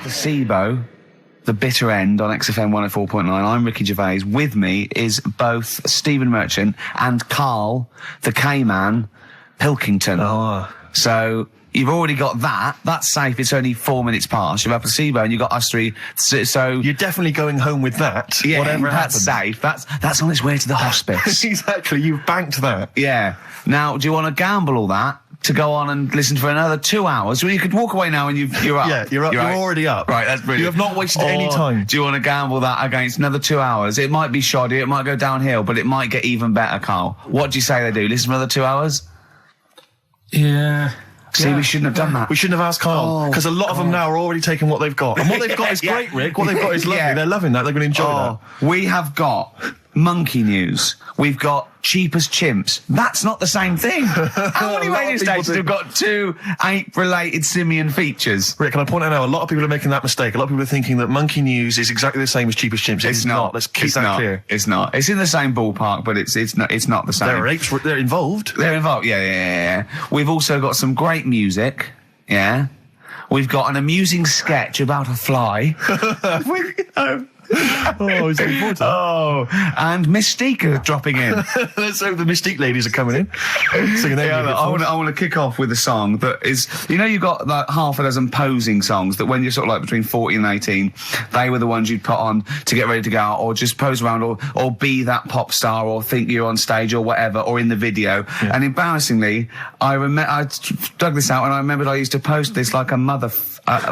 Placebo, The Bitter End on XFM 104.9. I'm Ricky Gervais. With me is both Stephen Merchant and Karl, the K-Man, Pilkington. Oh. So you've already got that. That's safe. It's only 4 minutes past. You've had Placebo and you've got us three. So You're definitely going home with that. yeah, whatever that's happens. safe. That's on its way to the hospice. Exactly. You've banked that. Yeah. Now, do you want to gamble all that to go on and listen for another 2 hours? Well, you could walk away now and you're up. Yeah, you're up. You're already up. Right, that's brilliant. You have not wasted any Or time. do you want to gamble that against another 2 hours? It might be shoddy, it might go downhill, but it might get even better, Karl. What do you say they do? Listen for another 2 hours? Yeah. See, we shouldn't have done that. We shouldn't have asked Karl, because a lot of them now are already taking what they've got. And what they've got is Yeah. great, Rick. What they've got is lovely. Yeah. They're loving that. They're going to enjoy that. We have got monkey news. We've got cheap as chimps. That's not the same thing. How many A lot of radio people stations do. have got two ape-related simian features? Rick, can I point out now, a lot of people are making that mistake. A lot of people are thinking that monkey news is exactly the same as cheap as chimps. It's not. Let's keep that clear. It's not. It's in the same ballpark, but it's not the same. There are apes. They're involved. They're involved. Yeah. We've also got some great music. Yeah. We've got an amusing sketch about a fly. Oh, he's looking forward to that. Oh, and Mystique are dropping in. Let's hope the Mystique ladies are coming in. Singing their music I for us. want to kick off with a song that is, you've got like half a dozen posing songs that when you're sort of like between 14 and 18, they were the ones you'd put on to get ready to go out or just pose around or be that pop star or think you're on stage or whatever or in the video. Yeah. And embarrassingly, I dug this out and I remembered I used to post this like a mother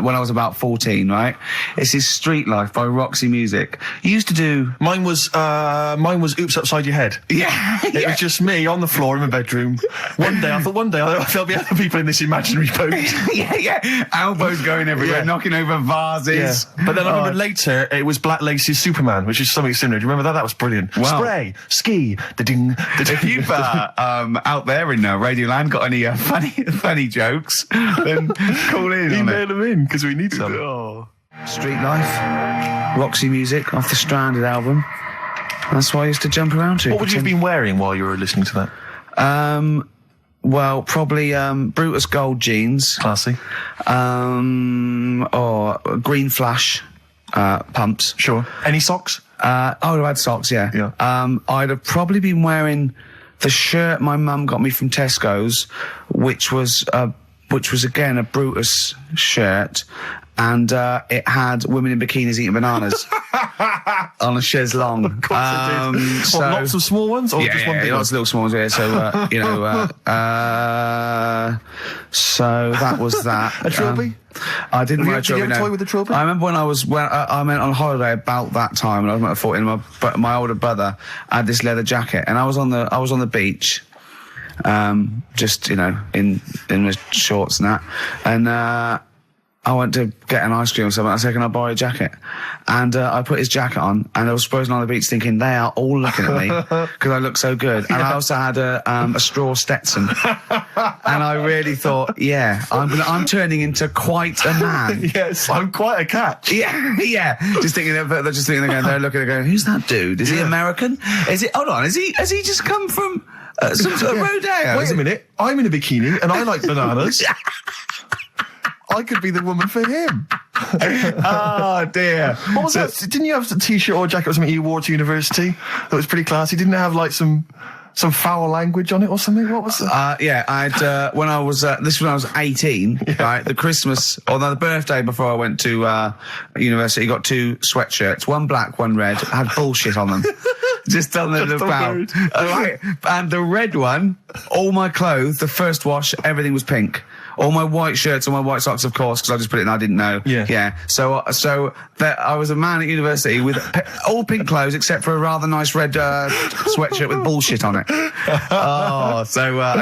when I was about 14, right? This is Street Life by Roxy Music. You used to do... Mine was Oops Upside Your Head. Yeah. It was just me on the floor in my bedroom. One day there'll be other people in this imaginary boat. yeah. Elbows going everywhere, knocking over vases. Yeah. But then I remember later, it was Black Lace's Superman, which is something similar. Do you remember that? That was brilliant. Wow. Spray, ski, da-ding, da-ding. If you've out there in Radioland got any funny jokes, then call in. Email them in, because we need some. Street Life, Roxy Music off the Stranded album. That's what I used to jump around to. What would you have been wearing while you were listening to that? Well, probably Brutus Gold jeans. Classy. Or Green Flash pumps. Sure. Any socks? I would have had socks, yeah. I'd have probably been wearing the shirt my mum got me from Tesco's, which was again a Brutus shirt, and it had women in bikinis eating bananas on a chaise longue. Of course it did. So, lots of small ones, or just one big one? Lots of little small ones. Yeah, so so that was that. A trilby? I didn't wear a trilby. Did you have a toy with a trilby? I remember when I went on holiday about that time, and I was about 14. My older brother had this leather jacket, and I was on the beach. Just in my shorts and that, and I went to get an ice cream or something. I said, "Can I borrow a jacket?" And I put his jacket on, and I was frozen on the beach, thinking they are all looking at me because I look so good. And I also had a straw Stetson, and I really thought, I'm turning into quite a man. Yes, I'm quite a catch. Yeah. Just thinking, they're looking, going, "Who's that dude? Is he American? Is it? Hold on, has he just come from?" Some sort of rodeo. Wait a minute, I'm in a bikini and I like bananas. I could be the woman for him. Oh dear. What was that? Didn't you have a t-shirt or a jacket or something you wore to university that was pretty classy? Didn't it have like some foul language on it or something? What was that? I'd when I was 18, right? The birthday before I went to university, got two sweatshirts, one black, one red, had bullshit on them. Just on the about. Right. And the red one, all my clothes, the first wash, everything was pink. All my white shirts and my white socks, of course, because I just put it in, I didn't know. Yeah. So I was a man at university with all pink clothes except for a rather nice red sweatshirt with bullshit on it.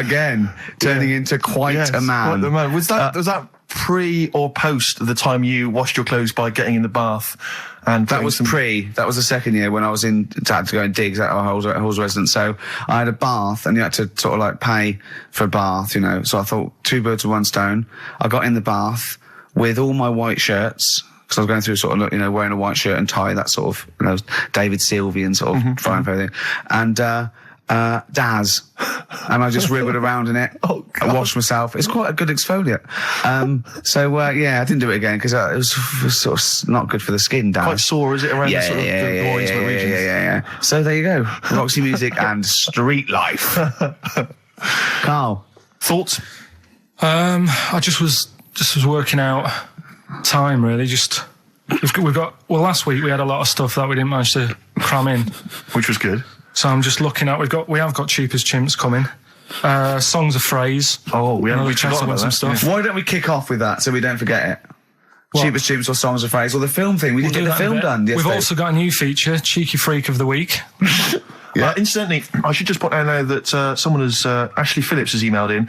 Again, turning into quite a man. Quite the man. Was that pre or post the time you washed your clothes by getting in the bath? And that was That was the second year when I was had to go in digs at our Halls residence. So I had a bath, and you had to sort of like pay for a bath, So I thought, two birds with one stone. I got in the bath with all my white shirts, because I was going through sort of, wearing a white shirt and tie, that sort of, David Sylvian sort of frying for everything. And Daz. And I just wriggled around in it. Oh, God. I washed myself. It's quite a good exfoliant. I didn't do it again because it was sort of not good for the skin, Daz. Quite sore, is it, around the sort of the groins regions? Yeah. So there you go. Roxy Music and Street Life. Carl. Thoughts? I just was working out time, really. We've got last week we had a lot of stuff that we didn't manage to cram in, Which was good. so I'm just looking at we have got Cheap as Chimps coming, songs of phrase. Oh, we haven't we chatted forgotten about about some that. stuff. Why don't we kick off with that so we don't forget it? What? Cheap as Chimps or Songs of Phrase or the film thing. We didn't Do get the that in a film bit. done We've yesterday. also got a new feature, Cheeky Freak of the Week. Incidentally, I should just point out now that someone has, Ashley Phillips has emailed in,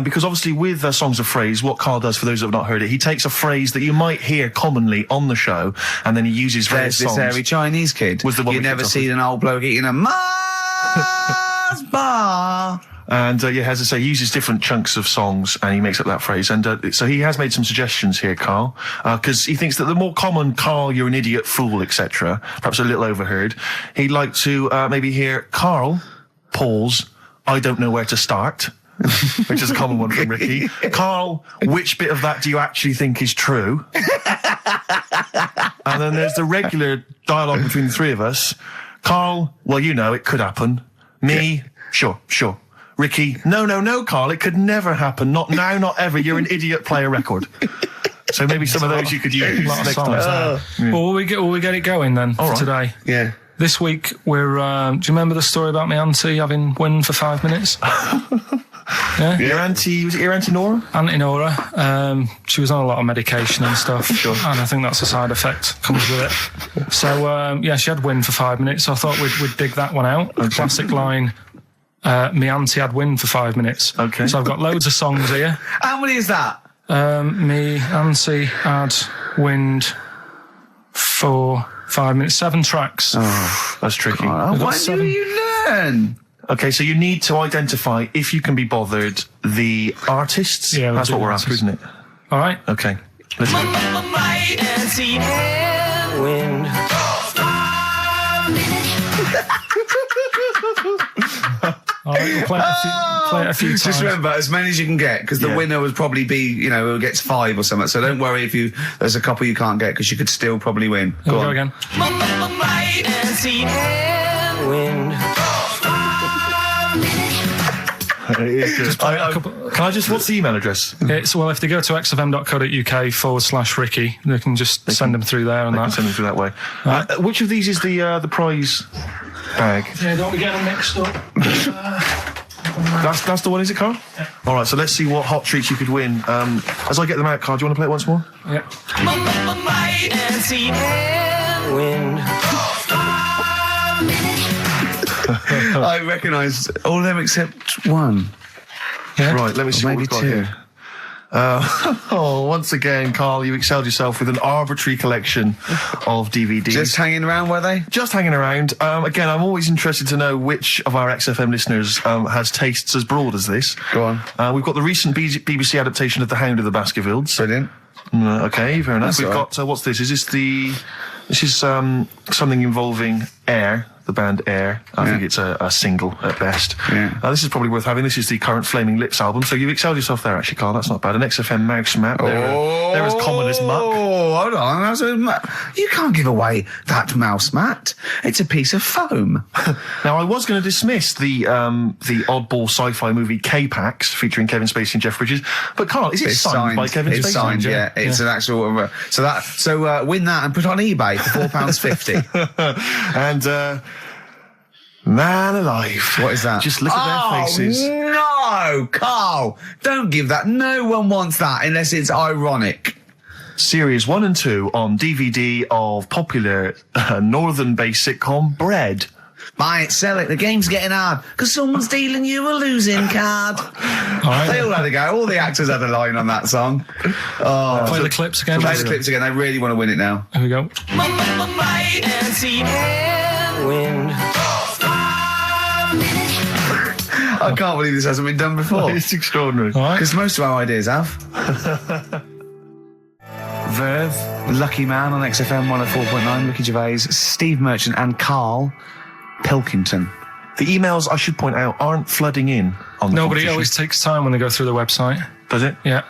because obviously with Songs of Phrase, what Carl does, for those who have not heard it, he takes a phrase that you might hear commonly on the show, and then he uses various There's this songs. hairy Chinese kid. Was the one you we never kicked off seen an old bloke eating a Mars bar. And as I say, he uses different chunks of songs and he makes up that phrase. And so he has made some suggestions here, Carl, because he thinks that the more common "Carl, you're an idiot, fool," etc., perhaps a little overheard, he'd like to maybe hear "Carl, pause, I don't know where to start," which is a common one from Ricky. "Carl, which bit of that do you actually think is true?" And then there's the regular dialogue between the three of us. "Carl, well, you know, it could happen." Me, sure. Ricky, no, Carl, it could never happen. Not now, not ever. You're an idiot, play a record. So maybe some of those you could use A lot of next songs time. there. Well, will we get it going then for right. today? Yeah. This week we're. Do you remember the story about my auntie having wind for 5 minutes? Yeah. Your auntie, was it your auntie Nora? Auntie Nora, she was on a lot of medication and stuff, and I think that's a side effect comes with it. So she had wind for 5 minutes. So I thought we'd dig that one out. Okay. Classic line. Me auntie had wind for 5 minutes. Okay. So I've got loads of songs here. How many is that? Me auntie had wind for 5 minutes. 7 tracks. Oh, that's tricky. Why do 7. you learn? Okay, so you need to identify, if you can be bothered, the artists. Yeah, we'll that's do what we're artists. after, isn't it? All right. Okay. Let's go. My auntie had wind. All right. We'll play it a few times. Just remember, as many as you can get, because the Yeah. winner would probably be, who gets 5 or something. So don't worry if there's a couple you can't get, because you could still probably win. Here we on. go again. My auntie had wind. It is good. Can I just, what's the email address? It's, well, if they go to xfm.co.uk/Ricky, they can just send them through there and I can that. send them through that way. Which of these is the prize bag? Yeah, don't we get them mixed up? That's the one, is it, Carl? Yeah. All right, so let's see what hot treats you could win. As I get them out, Carl, do you want to play it once more? Yeah. My auntie had wind. I recognise all of them except one. Yeah. Right, let me see Or what maybe we've got 2. here. Once again, Carl, you excelled yourself with an arbitrary collection of DVDs. Just hanging around, were they? Just hanging around. Again, I'm always interested to know which of our XFM listeners has tastes as broad as this. Go on. We've got the recent BBC adaptation of The Hound of the Baskervilles. Brilliant. Okay, fair enough. That's We've all got, what's this? Is this this is something involving Air, the band Air. I think it's a single at best. Yeah. This is probably worth having. This is the current Flaming Lips album. So you've excelled yourself there, actually, Carl. That's not bad. An XFM mouse map. They're as common as muck. Oh, hold on. You can't give away that mouse mat. It's a piece of foam. Now, I was going to dismiss the oddball sci-fi movie K-Pax featuring Kevin Spacey and Jeff Bridges, but Carl, is it It's signed by Kevin Spacey? It's signed, yeah. It's an actual. So win that and put it on eBay for £4.50. And man alive, What is that? Just look at their faces. No, Carl, don't give that. No one wants that unless it's ironic. Series 1 and 2 on DVD of popular northern-based sitcom Bread. Buy it, sell it. The game's getting hard because someone's dealing you a losing card. They all had a go. All the actors had a line on that song. Play the clips again. Play the clips again. They really want to win it now. Here we go. My auntie had wind. I can't believe this hasn't been done before. It's extraordinary. All right. Because most of our ideas have. Verve, Lucky Man on XFM 104.9, Ricky Gervais, Steve Merchant and Karl Pilkington. The emails, I should point out, aren't flooding in on the No, but it competition. always takes time when they go through the website. Does it? Yeah.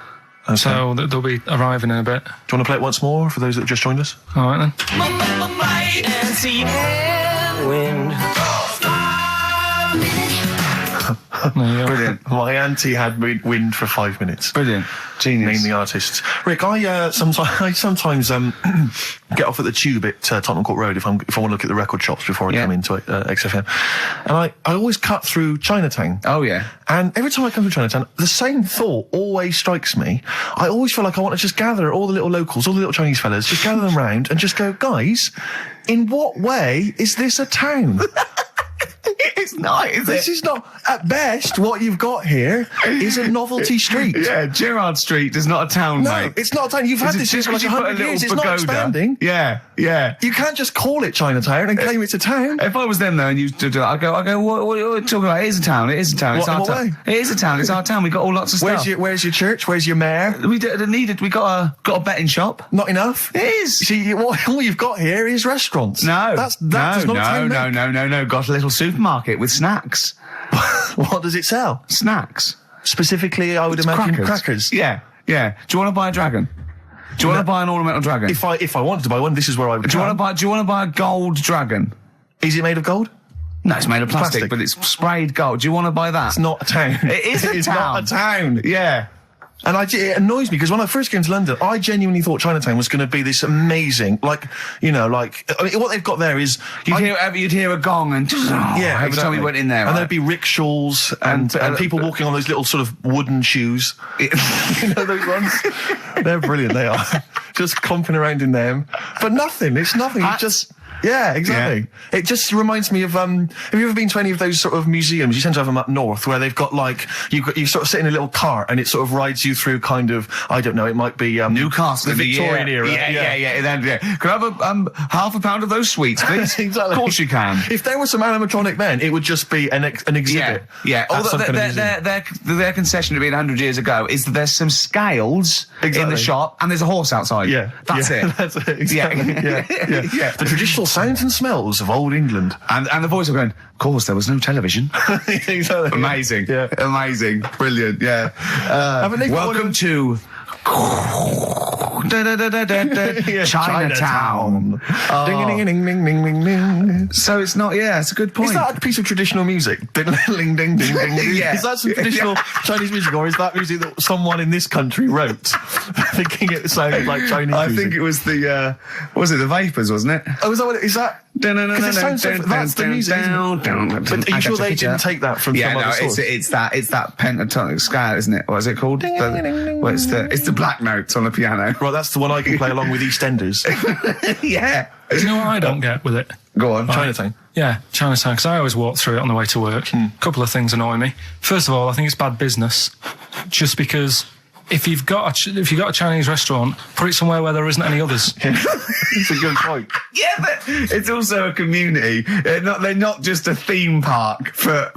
Okay. So they'll be arriving in a bit. Do you want to play it once more for those that have just joined us? All right, then. Might and see and wind. There you go. Brilliant. My auntie had wind for 5 minutes. Brilliant. Genius. Name the artists. Rick, I sometimes get off at the Tube at Tottenham Court Road if I want to look at the record shops before I Yeah. come into XFM, and I always cut through Chinatown. Oh, yeah. And every time I come through Chinatown, the same thought always strikes me. I always feel like I want to just gather all the little locals, all the little Chinese fellas, just gather them round and just go, guys, in what way is this a town? It's not, is This is not, at best, what you've got here is a novelty street. Yeah, Gerrard Street is not a town, No, mate. it's not a town. You've had this Just for like because you put a 100 little years. It's not pagoda. expanding. Yeah, yeah. You can't just call it Chinatown and claim it's a town. If I was them though and you do that, I go, what are you talking about? It is a town. It is a town. It's What- our in what town. way? It is a town. It's our town. We got all lots of stuff. Where's your church? Where's your mayor? We needed. We got a betting shop. Not enough. It is. See, all you've got here is restaurants. No, that does not a town make. no. Got a little supermarket with snacks. What does it sell? Snacks. Specifically, I would imagine crackers. Yeah, yeah. Do you want to buy a dragon? Do you want to buy an ornamental dragon? If I wanted to buy one, this is where I would. Do you want to buy a gold dragon? Is it made of gold? No, it's made of plastic, Plastic. but it's sprayed gold. Do you want to buy that? It's not a town. It is a It's town. not a town. Yeah. And it annoys me because when I first came to London, I genuinely thought Chinatown was going to be this amazing, what they've got there is You'd hear a gong and every time you went in there, and there'd be rickshaws and people walking on those little sort of wooden shoes. You know those ones? They're brilliant. They are just clomping around in them, but nothing. It's nothing. It's just. Yeah, exactly. Yeah. It just reminds me of, have you ever been to any of those sort of museums? You tend to have them up north where they've got you sort of sit in a little cart and it sort of rides you through kind of, I don't know, it might be, Newcastle, the Victorian era. Yeah. Could I have half a pound of those sweets, please? Exactly. Of course you can. If there was some animatronic then, it would just be an exhibit. Yeah. Although their concession to be 100 years ago is that there's some scales in the shop and there's a horse outside. Yeah. That's it. That's it. Exactly. Yeah. The traditional sounds and smells of old England. And the voice of going, of course, there was no television. Exactly. Amazing. Yeah. Amazing. Brilliant. Yeah. Welcome to Chinatown. Ding, ding, ding, ding, ding, ding. So it's not, it's a good point. Is that a piece of traditional music? Ding, ding, ding, ding, ding. Yeah. Is that some traditional Chinese music, or is that music that someone in this country wrote, thinking it sounded like Chinese music? I think it was the Vapors, wasn't it? Oh, is that what it is? That? Because it sounds so, that's the music, isn't it? But are you sure they didn't take that from some other source? It's that pentatonic scale, isn't it? What is it called? It's the black notes on the piano. Right, that's the one I can play along with EastEnders. Yeah. Do you know what I don't get with it? Go on. Chinatown. Yeah, Chinatown, because I always walk through it on the way to work. A couple of things annoy me. First of all, I think it's bad business, just because if you've got a Chinese restaurant, put it somewhere where there isn't any others. It's a good point. Yeah, but it's also a community. They're not just a theme park for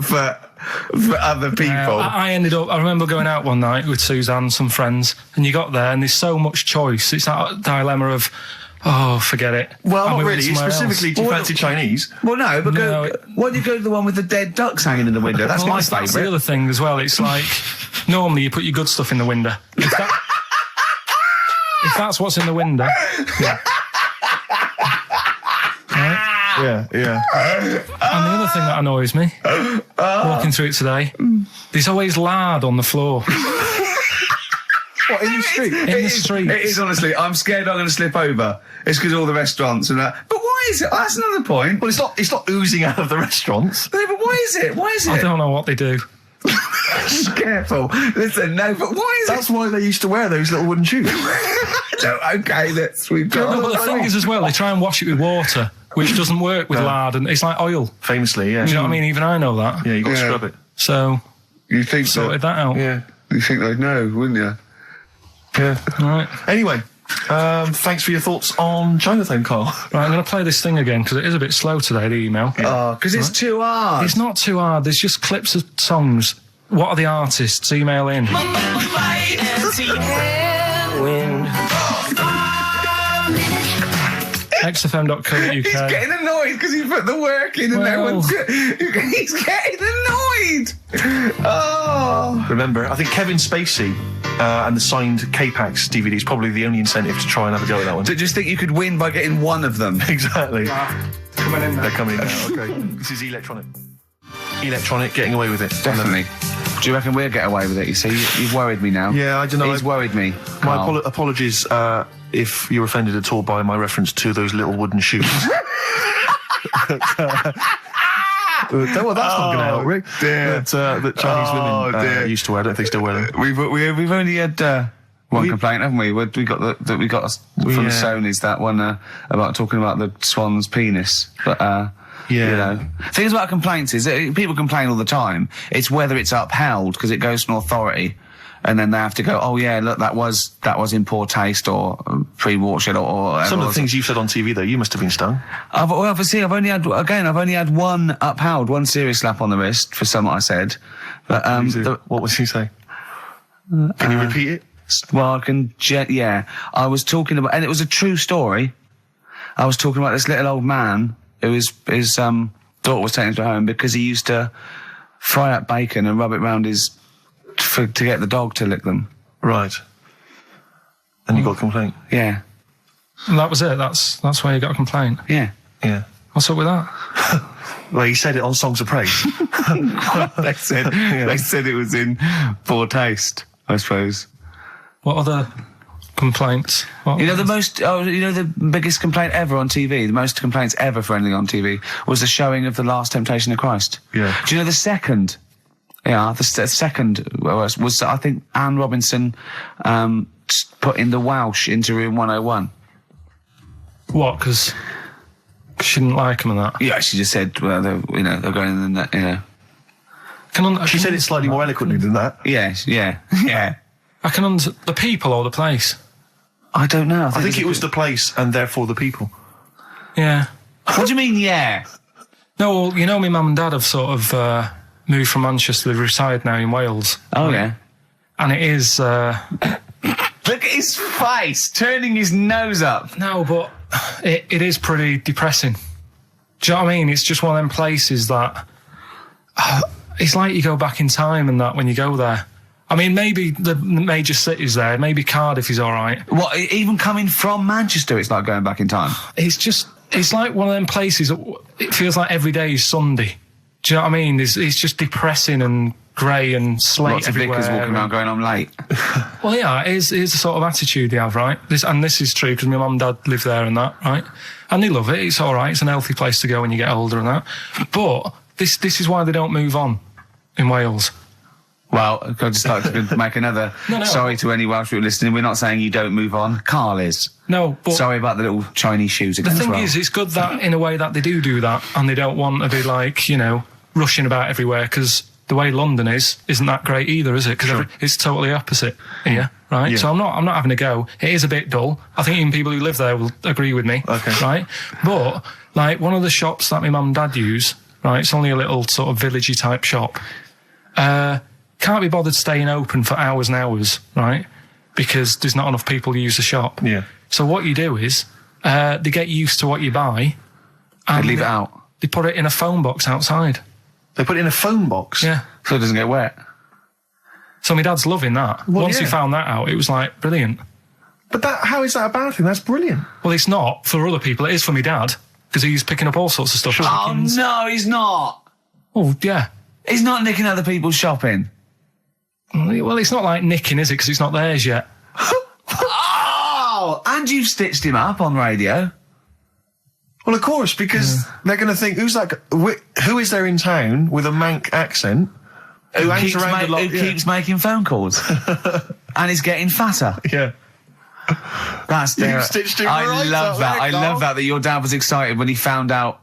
other people. I remember going out one night with Suzanne and some friends, and you got there and there's so much choice. It's that dilemma of, forget it. Well, and not we really. went somewhere Specifically, do you fancy Chinese? Well, no, but why do you go to the one with the dead ducks hanging in the window? That's my That's the favourite. other thing as well. It's like, normally you put your good stuff in the window. If that's what's in the window. Yeah. Right? Yeah. And the other thing that annoys me, walking through it today, there's always lard on the floor. What, in the street? In the streets. It is, honestly. I'm scared I'm going to slip over. It's because all the restaurants and that. But why is it? That's another point. Well, it's not oozing out of the restaurants. No, but why is it? I don't know what they do. Careful. Listen, no, but why is That's why they used to wear those little wooden shoes. it? No, okay, we've got... No, but the thing is as well, they try and wash it with water, which doesn't work with lard, and it's like oil. Famously, yeah. You know what I mean? Even I know that. Yeah, you got to scrub it. So, You think sorted that out. Yeah. You think they'd know, wouldn't you? Yeah. Right. Anyway, thanks for your thoughts on Chinatown, Carl. Right, I'm going to play this thing again, because it is a bit slow today, the email. Because it's too hard. It's not too hard. There's just clips of songs. What are the artists? Email in. Might and see and wind. XFM.co.uk. He's getting annoyed because he put the work in and no one's... He's getting annoyed! Oh! Remember, I think Kevin Spacey and the signed K-Pax DVD is probably the only incentive to try and have a go at that one. Do you just think you could win by getting one of them? Exactly. Coming in They're coming now, okay. This is Electronic. Electronic, getting away with it. Definitely. Do you reckon we'll get away with it? You see, you've worried me now. Yeah, I don't know. He's worried me. My Carl. apologies if you're offended at all by my reference to those little wooden shoes. Well, that's not going to help, Rick. Dear. That Chinese women used to wear. I don't think they still wear them. We've only had one complaint, haven't we? We got from the Sony's that one about talking about the swan's penis, but. You know, things about complaints is that people complain all the time. It's whether it's upheld because it goes to an authority, and then they have to go, oh yeah, look, that was in poor taste or pre-watershed or some of the things you've said on TV though, you must have been stung. I've only had one upheld, one serious slap on the wrist for something I said. But what was he saying? Can you repeat it? Well, I can. I was talking about, and it was a true story. I was talking about this little old man. His daughter was taken to home because he used to fry up bacon and rub it round to get the dog to lick them. Right. And you got a complaint? Yeah. And that was it. That's where you got a complaint. Yeah. Yeah. What's up with that? Well, he said it on Songs of Praise. They said it was in poor taste, I suppose. What other complaints? The biggest complaint ever on TV, the most complaints ever for anything on TV, was the showing of The Last Temptation of Christ. Yeah. Do you know the second? Yeah, the second was I think Anne Robinson putting the Welsh into room 101. What? Because she didn't like him and that? Yeah, she just said, well, they're going in the, She said it slightly more eloquently than that. Yes, yeah. I can the people or the place? I don't know. I think it was the place and therefore the people. Yeah. What do you mean, yeah? No, well, my mum and dad have sort of moved from Manchester. They've retired now in Wales. Oh, yeah. And it is... Look at his face, turning his nose up. No, but it is pretty depressing. Do you know what I mean? It's just one of them places that... it's like you go back in time and that when you go there. I mean, maybe the major cities there, maybe Cardiff is all right. What, even coming from Manchester, it's like going back in time? It's like one of them places, it feels like every day is Sunday. Do you know what I mean? It's just depressing and grey and slate Lots everywhere. of vicars walking around going, I'm late. Well, yeah, it is the sort of attitude they have, right? This is true because my mum and dad live there and that, right? And they love it, it's all right, it's an healthy place to go when you get older and that. But this is why they don't move on in Wales. Well, I'd just like to make another sorry to any Welsh people listening. We're not saying you don't move on. Carl is. No, but... Sorry about the little Chinese shoes again. The thing as well. is, it's good that, in a way, that they do that, and they don't want to be, like, rushing about everywhere, because the way London isn't that great either, is it? Because it's totally opposite here, right? Yeah. So I'm not having a go. It is a bit dull. I think even people who live there will agree with me, right? But, like, one of the shops that my mum and dad use, right, it's only a little sort of villagey type shop, can't be bothered staying open for hours and hours, right? Because there's not enough people who use the shop. Yeah. So what you do is, they get used to what you buy. And they leave it out. They put it in a phone box outside. They put it in a phone box? Yeah. So it doesn't get wet. So my dad's loving that. Well, Once he found that out, it was like, brilliant. But how is that a bad thing? That's brilliant. Well, it's not. For other people, it is for my dad. Because he's picking up all sorts of stuff. Oh, no, he's not. Oh, yeah. He's not nicking other people's shopping. Well, it's not like nicking, is it? Because it's not theirs yet. Oh, and you've stitched him up on radio. Well, of course, because they're going to think, who is there in town with a Manc accent who keeps making phone calls and is getting fatter? Yeah. That's You've stitched him I right love up that. there, I love that your dad was excited when he found out.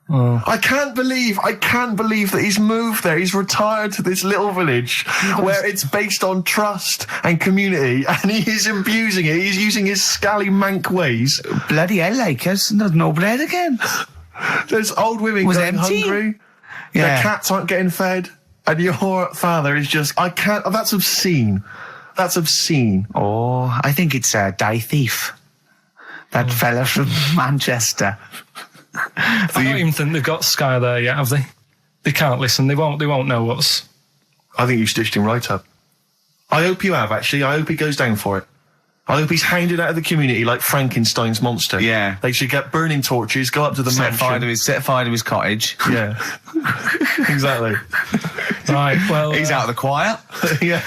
I can't believe that he's moved there. He's retired to this little village where it's based on trust and community, and he is abusing it. He's using his scally Manc ways. Bloody hell, Lakers. There's no bread again. There's old women going hungry. Yeah. Their cats aren't getting fed. And your father is just, that's obscene. That's obscene. Oh, I think it's Die Thief. That fella from Manchester. I don't even think they've got Sky there yet, have they? They can't listen. They won't know what's... I think you stitched him right up. I hope you have, actually. I hope he goes down for it. I hope he's hounded out of the community like Frankenstein's monster. Yeah. They should get burning torches, go up to the Set fire mansion. to his cottage. Yeah. Exactly. Right, well... He's out of the choir. Yeah.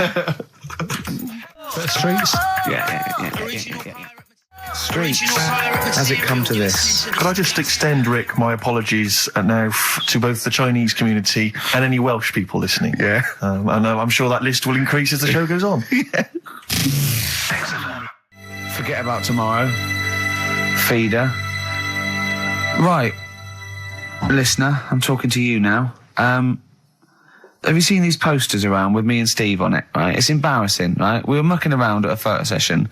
Bit of Streets. Yeah. Streets. Has it come to this? Could I just extend, Rick, my apologies now to both the Chinese community and any Welsh people listening? Yeah. And I'm sure that list will increase as the show goes on. Yeah. Forget about tomorrow. Feeder. Right. Listener, I'm talking to you now. Have you seen these posters around with me and Steve on it, right? It's embarrassing, right? We were mucking around at a photo session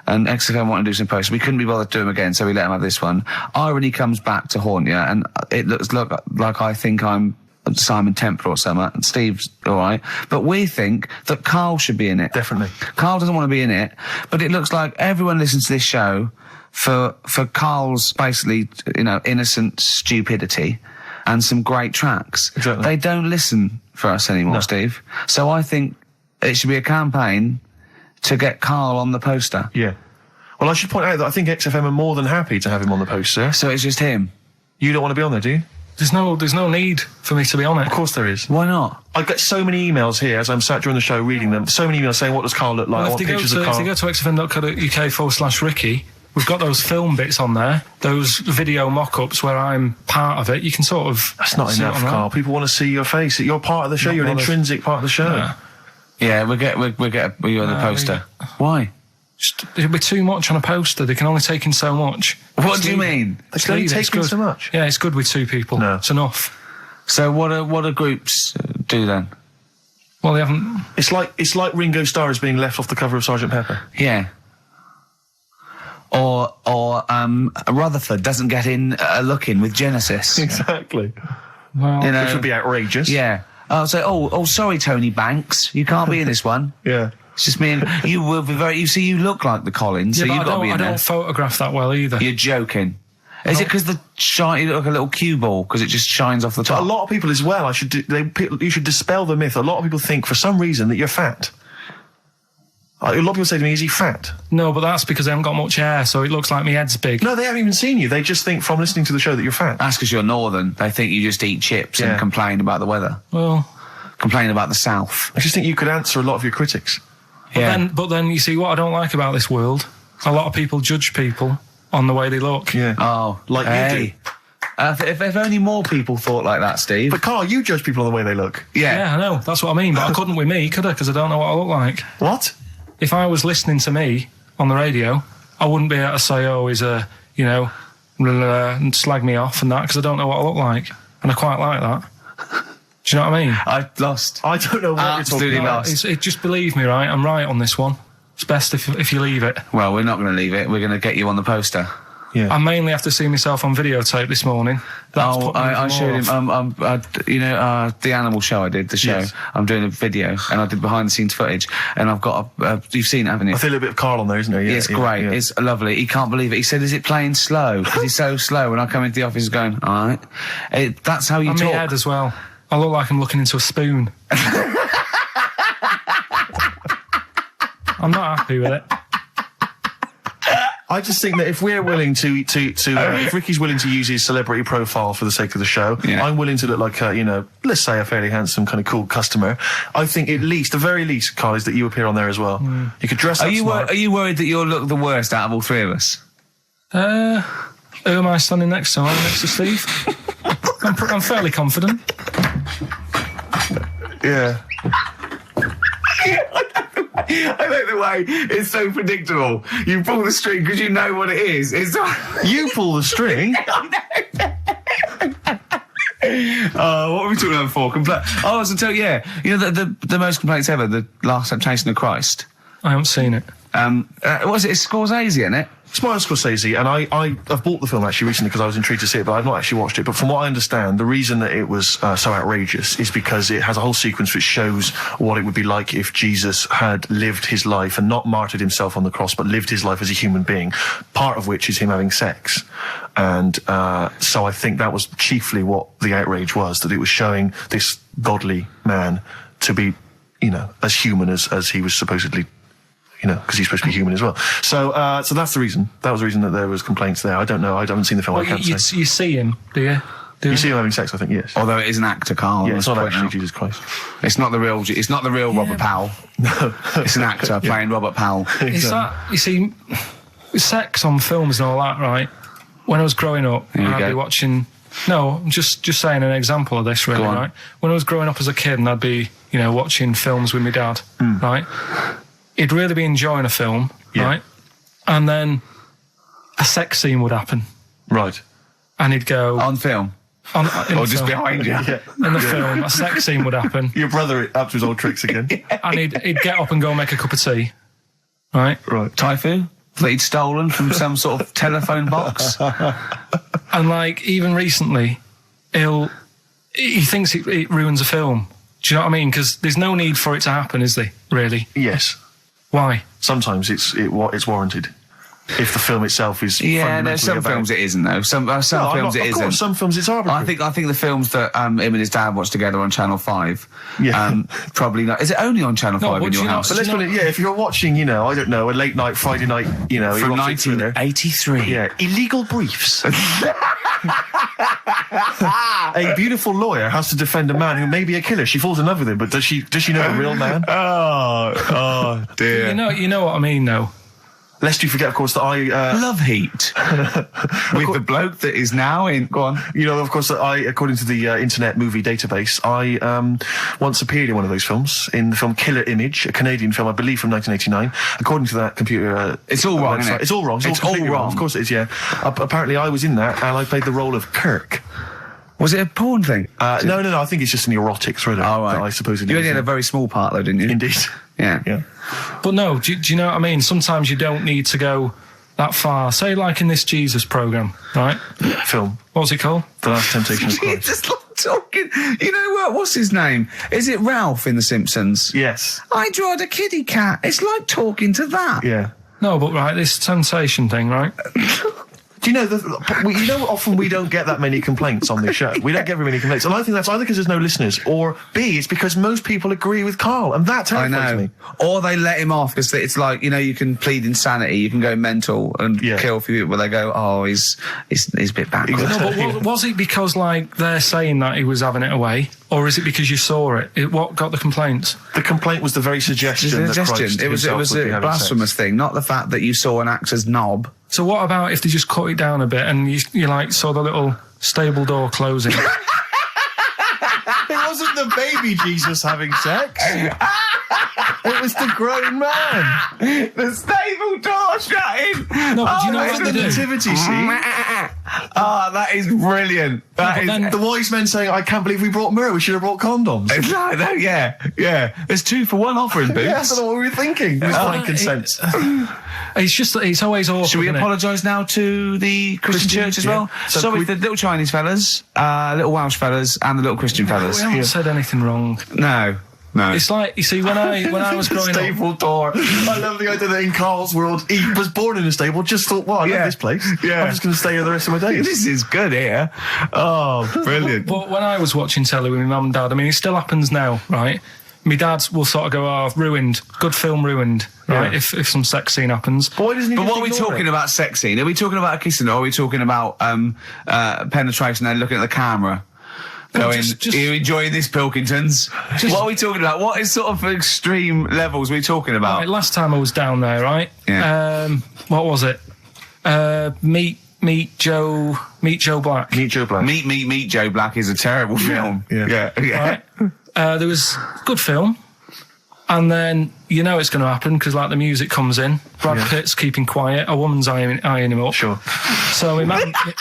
and XFM wanted to do some posters. We couldn't be bothered to do them again, so we let them have this one. Irony comes back to haunt you, and it looks like I think I'm Simon Temper or something, and Steve's alright. But we think that Karl should be in it. Definitely. Karl doesn't want to be in it, but it looks like everyone listens to this show for Karl's basically, innocent stupidity and some great tracks. Exactly. They don't listen for us anymore, No. Steve. So I think it should be a campaign to get Karl on the poster. Yeah. Well, I should point out that I think XFM are more than happy to have him on the poster. So it's just him. You don't want to be on there, do you? There's no need for me to be on it. Of course there is. Why not? I get so many emails here as I'm sat during the show reading them. So many emails saying, what does Karl look like? Well, I if want they pictures of Karl. go to xfm.co.uk/Ricky, we've got those film bits on there, those video mock-ups where I'm part of it. You can sort of... That's not see it enough, on there. Karl. People want to see your face. You're part of the show. Not You're an bothered. intrinsic part of the show. Yeah. Yeah, we'll get you on the poster. Why? It'll be too much on a poster. They can only take in so much. What do you mean? They can only It's take in good. so much. Yeah, it's good with two people. No. It's enough. So what do groups do then? Well, they haven't... It's like Ringo Starr is being left off the cover of Sgt. Pepper. Yeah. Or Rutherford doesn't get in a look in with Genesis. Exactly. Well, You know, Which would be outrageous. yeah. I'll say, sorry, Tony Banks, you can't be in this one. Yeah. It's just me and you will be very. You see, you look like the Collins, so yeah, you've but got to be in I there. don't photograph that well either. You're joking. Is it because the you look like a little cue ball because it just shines off the But top? a lot of people as well, you should dispel the myth. A lot of people think for some reason that you're fat. A lot of people say to me, is he fat? No, but that's because I haven't got much hair, so it looks like my head's big. No, they haven't even seen you. They just think from listening to the show that you're fat. That's because you're northern. They think you just eat chips Yeah. and complain about the weather, Well, complain about the south. I just think you could answer a lot of your critics. but then you see what I don't like about this world. A lot of people judge people on the way they look. Yeah. Oh, Like you do. If only more people thought like that, Steve. But Karl, you judge people on the way they look. Yeah, I know. That's what I mean. But I couldn't with me, could I? Because I don't know what I look like. What? If I was listening to me on the radio, I wouldn't be able to say, oh, he's a, and slag me off and that, because I don't know what I look like. And I quite like that. Do you know what I mean? I lost. I don't know what Absolutely you're talking about. lost. Just believe me, right? I'm right on this one. It's best if you leave it. Well, we're not going to leave it. We're going to get you on the poster. Yeah. I mainly have to see myself on videotape this morning. That's put me I even showed more him. off. The animal show I did, the show. Yes. I'm doing a video, and I did behind the scenes footage, and I've got you've seen it, haven't you? I feel a bit of Karl on there, isn't there? Yeah, It's great. yeah. It's lovely. He can't believe it. He said, "Is it playing slow?" Because he's so slow. When I come into the office, he's going, "All right." That's how you And my talk. head as well. I look like I'm looking into a spoon. I'm not happy with it. I just think that if we're willing if Ricky's willing to use his celebrity profile for the sake of the show, Yeah. I'm willing to look like let's say a fairly handsome, kind of cool customer. I think the very least, Karl, is that you appear on there as well. You could dress up smart. Are you worried that you'll look the worst out of all three of us? Who am I standing next to? I'm next to Steve. I'm fairly confident. Yeah. I like the way it's so predictable. You pull the string because you know what it is. It's You pull the string. what were we talking about before? I was to tell you, the most complaints ever. The Last Temptation of Christ. I haven't seen it. What was it? It's Scorsese, isn't it? It's Martin Scorsese, and I've bought the film actually recently because I was intrigued to see it, but I've not actually watched it. But from what I understand, the reason that it was so outrageous is because it has a whole sequence which shows what it would be like if Jesus had lived his life and not martyred himself on the cross, but lived his life as a human being, part of which is him having sex. And so I think that was chiefly what the outrage was, that it was showing this godly man to be, as human as he was supposedly, because he's supposed to be human as well. So that's the reason. That was the reason that there was complaints there. I don't know. I haven't seen the film. I can't say. You see him, do you? You see him having sex, I think, yes. Although it is an actor, Carl. Yeah, it's not actually Jesus Christ. It's not the real. It's not the real Robert Powell. No, it's an actor playing Robert Powell. Is that, you see, sex on films and all that, right? When I was growing up, I'd be watching. No, I'm just saying an example of this, really, right? When I was growing up as a kid, and I'd be, watching films with my dad, right? He'd really be enjoying a film, right? And then a sex scene would happen. Right. And he'd go... On film? Or just behind you? Yeah. In the film, a sex scene would happen. Your brother up to his old tricks again. And he'd get up and go make a cup of tea, right? Right. Typhoon? That he'd stolen from some sort of telephone box? And, even recently, he thinks it ruins a film. Do you know what I mean? Because there's no need for it to happen, is there, really? Yes. Why? Sometimes it's warranted. If the film itself is some films it isn't though. Some films it isn't. Some films it's arbitrary. I think the films that him and his dad watched together on Channel 5. Probably not. Is it only on Channel 5 in your house? But let's put it. Yeah, if you're watching, I don't know, a late night Friday night, from 1983. Yeah, Illegal Briefs. A beautiful lawyer has to defend a man who may be a killer. She falls in love with him, but does she know the real man? Oh dear. You know what I mean, though. Lest you forget, of course, that I... Love Heat. With the bloke that is now in... Go on. Of course, that I, according to the Internet Movie Database, I once appeared in one of those films, in the film Killer Image, a Canadian film, I believe, from 1989. According to that computer... it's all wrong, isn't it? It's all wrong. It's all wrong. Of course it is, yeah. Apparently, I was in that, and I played the role of Kirk. Was it a porn thing? No. I think it's just an erotic thriller. Oh, right. That I supposedly... You only had a very small part, though, didn't you? Indeed. Yeah. But no, do you know what I mean? Sometimes you don't need to go that far. Say, like in this Jesus program, right? Film. What's it called? The Last Temptation of Christ. Just like talking. You know what? What's his name? Is it Ralph in The Simpsons? Yes. I drawed a kitty cat. It's like talking to that. Yeah. No, but right, this temptation thing, right? Do you know, often we don't get that many complaints on this show. We don't get very many complaints. And I think that's either because there's no listeners, or B, it's because most people agree with Carl. And that terrifies me. Or they let him off because it's like, you can plead insanity, you can go mental and kill a few people, but they go, oh, he's a bit backwards. No, but was it because, they're saying that he was having it away? Or is it because you saw it? What got the complaints? The complaint was the very suggestion. It was a blasphemous thing, not the fact that you saw an actor's knob. So what about if they just cut it down a bit and you saw the little stable door closing? It wasn't the baby Jesus having sex. It was the grown man. The stable door shutting. No, but do you know what they do? The nativity scene. That is brilliant. Then the wise men saying, I can't believe we brought myrrh, we should have brought condoms. Yeah. There's 2 for 1 offering, boots. Yeah, I don't know what we were thinking. It was frankincense. It's always awful. Should we apologise now to the Christian church as well? So Sorry, the little Chinese fellas, little Welsh fellas, and the little Christian fellas. We haven't said anything wrong. No. It's like, you see, when I was growing up... Stable door. I love the idea that in Carl's world, he was born in a stable, just thought, I love this place. Yeah. I'm just going to stay here the rest of my days. This is good here. Oh, brilliant. But when I was watching telly with my mum and dad, it still happens now, right? My dad will sort of go, ruined. Good film ruined, right? Yeah. If some sex scene happens. But what are we talking about sex scene? Are we talking about a kissing, or are we talking about penetration and looking at the camera? Going, are you enjoying this, Pilkingtons? What are we talking about? What is sort of extreme levels are we talking about? Right, last time I was down there, right? Yeah. What was it? Meet Joe Black. Meet Joe Black. Meet Joe Black is a terrible film. Yeah. Right? There was a good film. And then it's going to happen because the music comes in. Brad Pitt's keeping quiet. A woman's eyeing him up. Sure. So my mum, I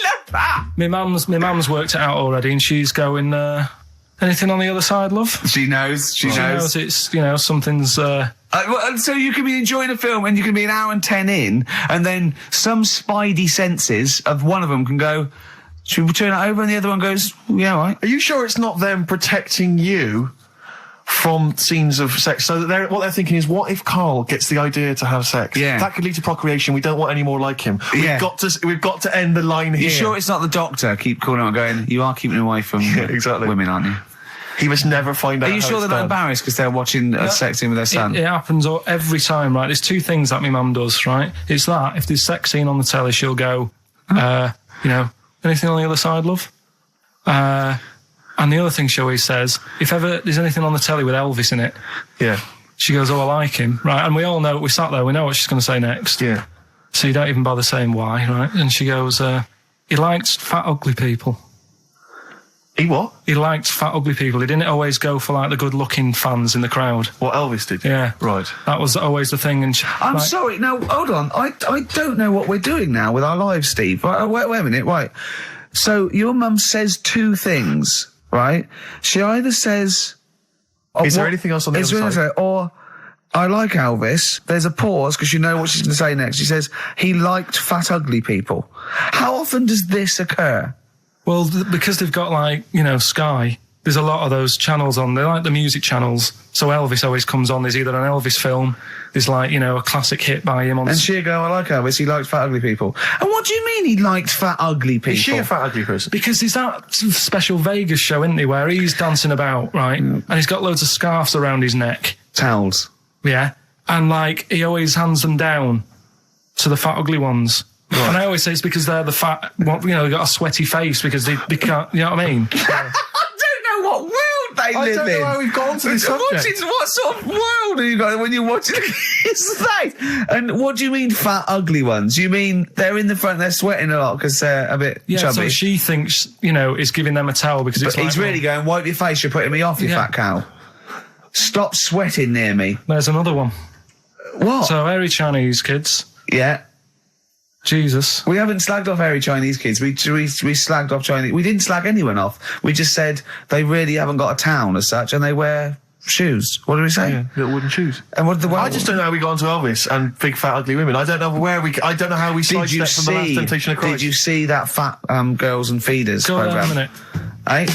love that. my mum's worked it out already, and she's going. Anything on the other side, love? She knows. She knows. It's, something's... So you can be enjoying a film and you can be an hour and 10 in, and then some spidey senses of one of them can go, should we turn it over? And the other one goes, yeah, all right. Are you sure it's not them protecting you from scenes of sex? So what they're thinking is, what if Karl gets the idea to have sex? Yeah. That could lead to procreation. We don't want any more like him. We've got to end the line here. You sure it's not the doctor? Keep calling out going, you are keeping away from exactly. women, aren't you? He must never find out. Are you sure they're not embarrassed because they're watching a sex scene with their son? It happens every time, right? There's two things that my mum does, right? It's that, if there's sex scene on the telly, she'll go, anything on the other side, love? And the other thing she always says, if ever there's anything on the telly with Elvis in it, she goes, I like him, right? And we all know, we sat there, we know what she's going to say next. Yeah. So you don't even bother saying why, right? And she goes, he likes fat, ugly people. He what? He liked fat, ugly people. He didn't always go for, like, the good-looking fans in the crowd. What Elvis did? Yeah. Right. That was always the thing. And I'm sorry. Now, hold on. I don't know what we're doing now with our lives, Steve. Right, wait a minute. Right. So your mum says two things, right? She either says... Is there anything else on the other side? Or, I like Elvis. There's a pause because you know what she's going to say next. She says, he liked fat, ugly people. How often does this occur? Well, because they've got, like, Sky, there's a lot of those channels on. They're like the music channels. So Elvis always comes on. There's either an Elvis film, there's, like, a classic hit by him on... And she'll go, I like Elvis, he likes fat, ugly people. And what do you mean he liked fat, ugly people? Is she a fat, ugly person? Because there's that special Vegas show, isn't he, where he's dancing about, right? And he's got loads of scarves around his neck. Towels. Yeah. And, like, he always hands them down to the fat, ugly ones. Right. And I always say it's because they're the fat, they've got a sweaty face because they can't, you know what I mean? I don't know what world they live in. I don't know how we've got onto this subject. What sort of world are you got when you're watching his face? And what do you mean fat, ugly ones? You mean they're in the front, they're sweating a lot because they're a bit chubby? So she thinks, is giving them a towel because it's he's really going, wipe your face, you're putting me off, you fat cow. Stop sweating near me. There's another one. What? So, hairy Chinese kids. Yeah. Jesus. We haven't slagged off hairy Chinese kids. We slagged off Chinese... We didn't slag anyone off. We just said they really haven't got a town as such, and they wear shoes. What did we say? Yeah, little wooden shoes. And what did the... I just don't know how we got onto Elvis and big, fat, ugly women. I don't know I don't know how we sidestepped from the Last Temptation of Christ. Did you see that Fat Girls and Feeders Go programme? on a minute. Eh?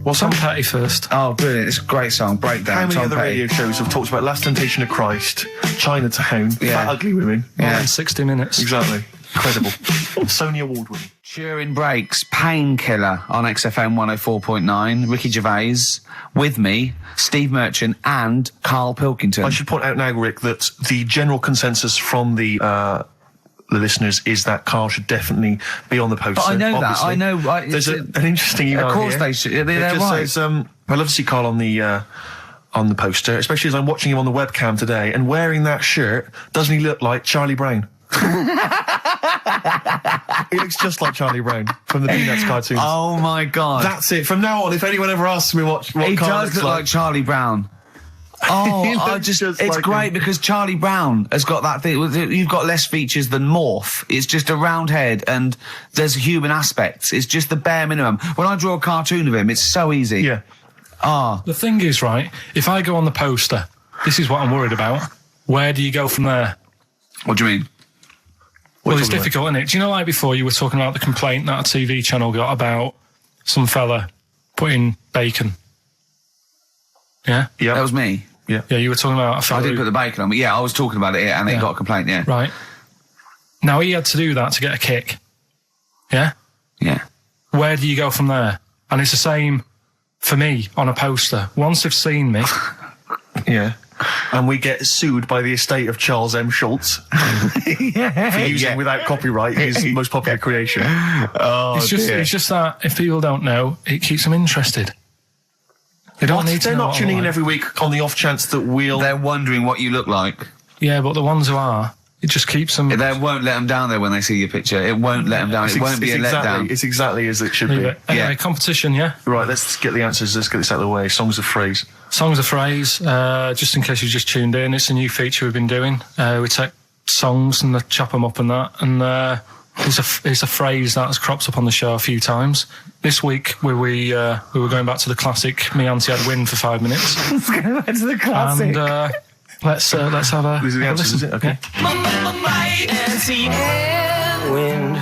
What's Tom Petty first? Oh, brilliant. It's a great song. Breakdown. How many Tom other Petty. radio shows have talked about Last Temptation of Christ, Chinatown, fat, ugly women? More than 60 minutes. Exactly. Incredible. Sony Award winning. During breaks, Painkiller on XFM 104.9. Ricky Gervais with me, Steve Merchant and Karl Pilkington. I should point out now, Rick, that the general consensus from the listeners is that Karl should definitely be on the poster. But I know obviously. that. I know. There's an interesting email. Of course here. they should. They're It just right. says, I'd love to see Karl on the poster, especially as I'm watching him on the webcam today, and wearing that shirt, doesn't he look like Charlie Brown? He looks just like Charlie Brown from the Peanuts cartoons. Oh my God. That's it. From now on, if anyone ever asks me what he Karl does looks look like Charlie Brown. He Oh, looks it's just like great him. because Charlie Brown has got that thing. You've got less features than Morph. It's just a round head and there's human aspects. It's just the bare minimum. When I draw a cartoon of him, it's so easy. Yeah. The thing is, right, if I go on the poster, this is what I'm worried about. Where do you go from there? What do you mean? Well, it's difficult, isn't it? Do you know, like before, you were talking about the complaint that a TV channel got about some fella putting bacon? Yeah? Yeah. That was me. Yeah. Yeah, you were talking about a fella I didn't put the bacon on, but yeah, I was talking about it and it got a complaint, yeah. Right. Now, he had to do that to get a kick. Yeah? Yeah. Where do you go from there? And it's the same for me on a poster. Once they've seen me... Yeah. And we get sued by the estate of Charles M. Schultz for using without copyright his most popular creation. Oh, it's just that if people don't know, it keeps them interested. They don't need to They're know not what tuning I'm in like. every week on the off chance that we'll... They're wondering what you look like. Yeah, but the ones who are, it just keeps them... They won't let them down there when they see your picture. It won't let them down. It won't be a letdown. It's exactly as it should Leave be. it. Anyway, competition, yeah? Right, let's get the answers. Let's get this out of the way. Songs of phrase. Songs of phrase, just in case you just tuned in, it's a new feature we've been doing. We take songs and chop them up and that, and It's a phrase that's cropped up on the show a few times. This week we were going back to the classic "Me Auntie Had Wind" for 5 minutes. Let's go back to the classic. And let's have a These are the answers, is listen. it? Okay. My auntie had wind.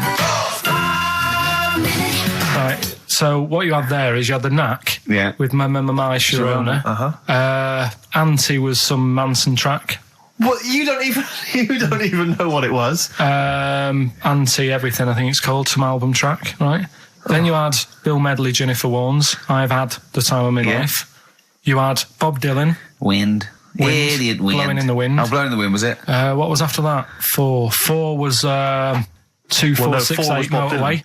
Right. So what you had there is you had the Knack with My Sharona. Auntie was some Manson track. What, you don't even know what it was. Auntie Everything, I think it's called, some album track, right? Then you had Bill Medley, Jennifer Warnes, I've Had the Time of My Life. You had Bob Dylan, Wind. Idiot wind. Blowing in the Wind. Oh, Blowing in the Wind, was it? What was after that? Four was 2468 Bob Motorway. Dylan.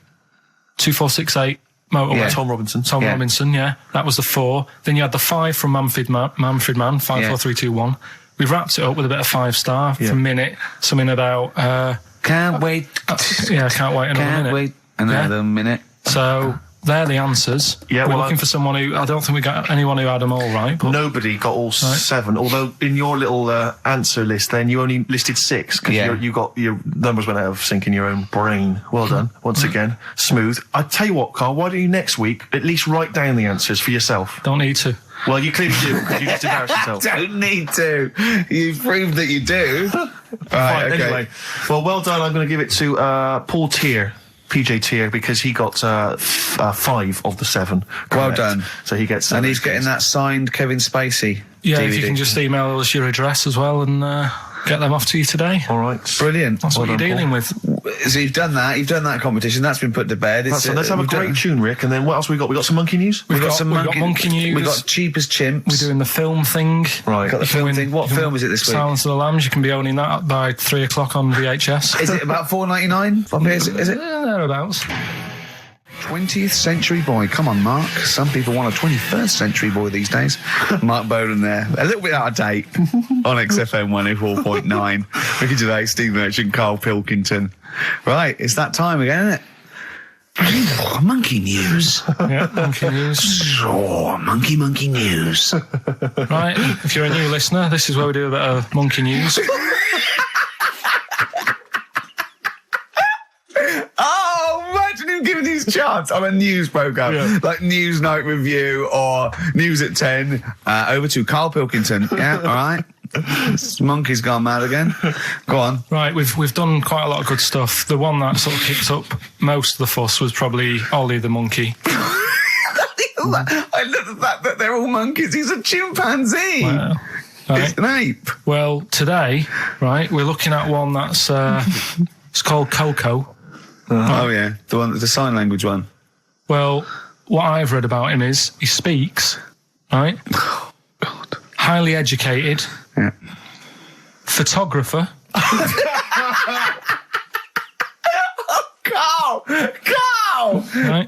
2468 Motorway. Yeah. Tom Robinson. Tom Robinson, yeah. That was the 4. Then you had the 5 from Manfred Mann, 5, 4, 3, 2, 1. We wrapped it up with a bit of 5-star for a minute. Something about... Can't wait. Can't wait another minute. So... They're the answers. Yeah, we're looking for someone who... I don't think we got anyone who had them all right. But Nobody got all 7, although in your little answer list then you only listed 6 because you got your numbers went out of sync in your own brain. Well done. Once again, smooth. I tell you what, Carl, why don't you next week at least write down the answers for yourself? Don't need to. Well, you clearly do because you just embarrassed yourself. Don't need to. You've proved that you do. Right, okay. Anyway, well done. I'm going to give it to Paul Tier. PJ Tier, because he got 5 of the 7 correct. Well done. So he gets... And he's getting that signed Kevin Spacey Yeah, DVD. if you can just email us your address as well and get them off to you today. All right. Brilliant. That's what you're dealing with. So you've done that competition, that's been put to bed. Let's have a great tune, Rick, and then what else we got? We got some monkey news? We've got monkey news. We've got Cheap as Chimps. We're doing the film thing. Right. Got the film thing. What film is it this week? Silence of the Lambs. You can be owning that by 3 o'clock on VHS. Is it about $4.99? Is it? Thereabouts. 20th century boy. Come on, Mark. Some people want a 21st century boy these days. Mark Bowden there. A little bit out of date on XFM 104.9. Ricky Gervais, Steve Merchant, Karl Pilkington. Right, it's that time again, isn't it? Monkey news. Yeah, monkey news. Oh, monkey news. Right, if you're a new listener, this is where we do a bit of monkey news. Giving these charts on a news programme, like News Night Review or News at 10, over to Karl Pilkington. Yeah, all right. This monkey's gone mad again. Go on. Right, we've done quite a lot of good stuff. The one that sort of kicked up most of the fuss was probably Ollie the monkey. I love the fact that they're all monkeys. He's a chimpanzee. Wow. Right. It's an ape. Well, today, right, we're looking at one that's it's called Coco. Oh yeah, the sign language one. Well, what I've read about him is he speaks, right? Oh, God. Highly educated. Yeah. Photographer. Carl! Right?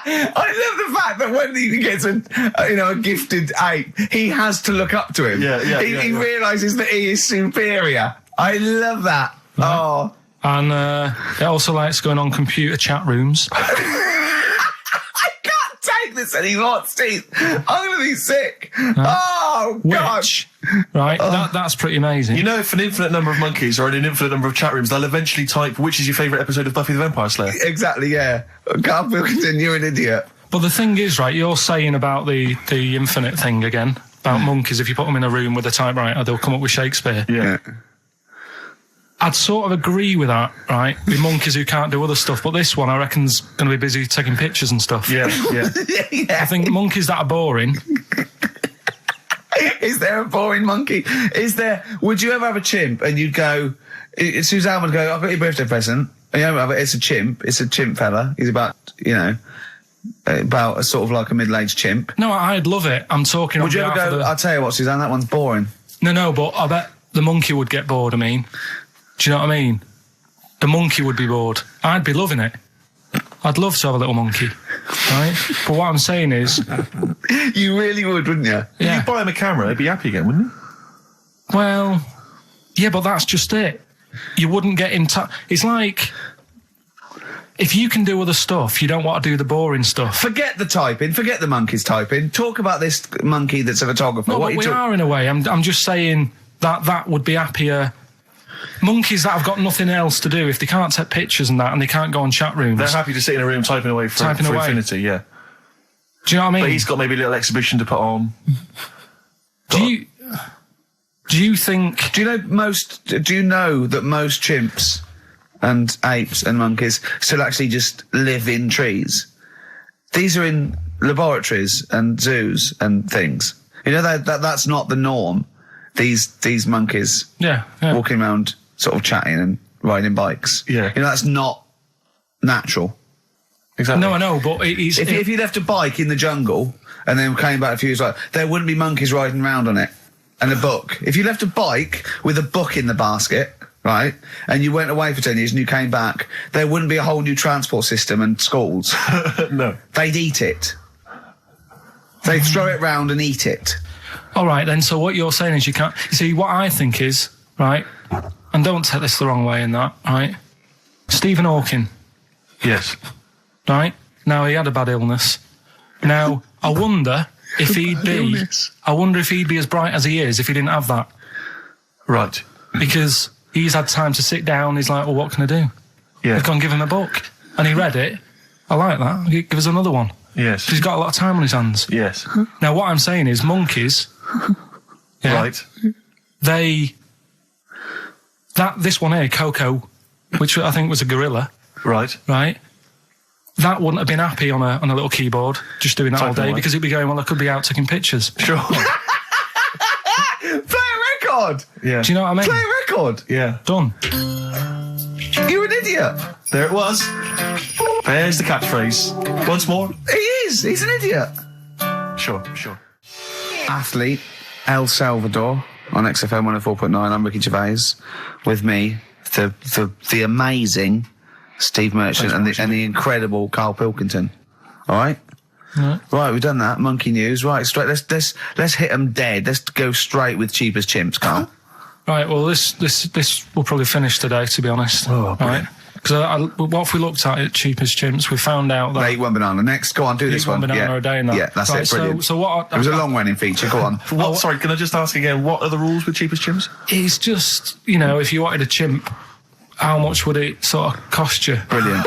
I love the fact that when he gets a gifted ape, he has to look up to him. He realises that he is superior. I love that. Right. Oh. And it also likes going on computer chat rooms. I can't take this anymore, Steve. I'm going to be sick. Oh, God. Which, right, that's pretty amazing. You know, if an infinite number of monkeys are in an infinite number of chat rooms, they'll eventually type, which is your favourite episode of Buffy the Vampire Slayer? Exactly, yeah. Karl Pilkington, you're an idiot. But the thing is, right, you're saying about the infinite thing again, about monkeys, if you put them in a room with a typewriter, they'll come up with Shakespeare. Yeah. I'd sort of agree with that, right? With monkeys who can't do other stuff, but this one I reckon's going to be busy taking pictures and stuff. Yeah. I think monkeys that are boring. Is there a boring monkey? Would you ever have a chimp and you'd go, Suzanne would go, I've got your birthday present. It's a chimp fella. He's about a sort of like a middle-aged chimp. No, I'd love it. I'm talking Would you ever go, I'll tell you what, Suzanne, that one's boring. No, but I bet the monkey would get bored, Do you know what I mean? The monkey would be bored. I'd be loving it. I'd love to have a little monkey, right? But what I'm saying is... You really would, wouldn't you? Yeah. If you buy him a camera, he'd be happy again, wouldn't he? Well, yeah, but that's just it. You wouldn't get in touch. It's like... If you can do other stuff, you don't want to do the boring stuff. Forget the typing. Forget the monkey's typing. Talk about this monkey that's a photographer. No, but we are in a way. I'm just saying that would be happier... monkeys that have got nothing else to do, if they can't take pictures and that, and they can't go on chat rooms. They're happy to sit in a room typing away for infinity, yeah. Do you know what I mean? But he's got maybe a little exhibition to put on. Do you think... Do you know that most chimps and apes and monkeys still actually just live in trees? These are in laboratories and zoos and things. You know, that's not the norm. These monkeys walking around sort of chatting and riding bikes. Yeah. You know, that's not natural. Exactly. No, I know, but if you left a bike in the jungle and then came back a few years later, there wouldn't be monkeys riding around on it and a book. If you left a bike with a book in the basket, right, and you went away for 10 years and you came back, there wouldn't be a whole new transport system and schools. No. They'd eat it. They'd throw it round and eat it. All right, then, so what you're saying is you can't... You see, what I think is, right, and don't take this the wrong way in that, right, Stephen Hawking, Yes. right, now he had a bad illness. Now, I wonder if he'd be as bright as he is if he didn't have that. Right. Because he's had time to sit down, he's like, well, what can I do? Yeah. They've gone give him a book. And he read it. I like that. Give us another one. Yes. He's got a lot of time on his hands. Yes. Now, what I'm saying is monkeys... Yeah, Right. This one here, Coco, which I think was a gorilla, Right. right? That wouldn't have been happy on a little keyboard, just doing that all day, away. because it'd be going, well, I could be out taking pictures. Sure. Play a record! Yeah. Do you know what I mean? Play a record! Yeah. Done. You're an idiot! There it was. There's the catchphrase. Once more. He is! He's an idiot! Sure. Athlete, El Salvador, on XFM 104.9. I'm Ricky Gervais. With me, the amazing Steve Merchant and the incredible Karl Pilkington. All right? Right, we've done that. Monkey news. Right, straight. Let's hit them dead. Let's go straight with cheap as chimps, Karl. Right, well, this will probably finish today, to be honest. Oh, right? Because what if we looked at it, cheap as chimps, we found out that... They eat one banana. Next, go on, do this one. banana a day and that. Yeah, that's right, it, brilliant. So what... It was a long-running feature, go on. What? Sorry, can I just ask again, what are the rules with cheapest chimps? It's just, if you wanted a chimp, how much would it sort of cost you? Brilliant.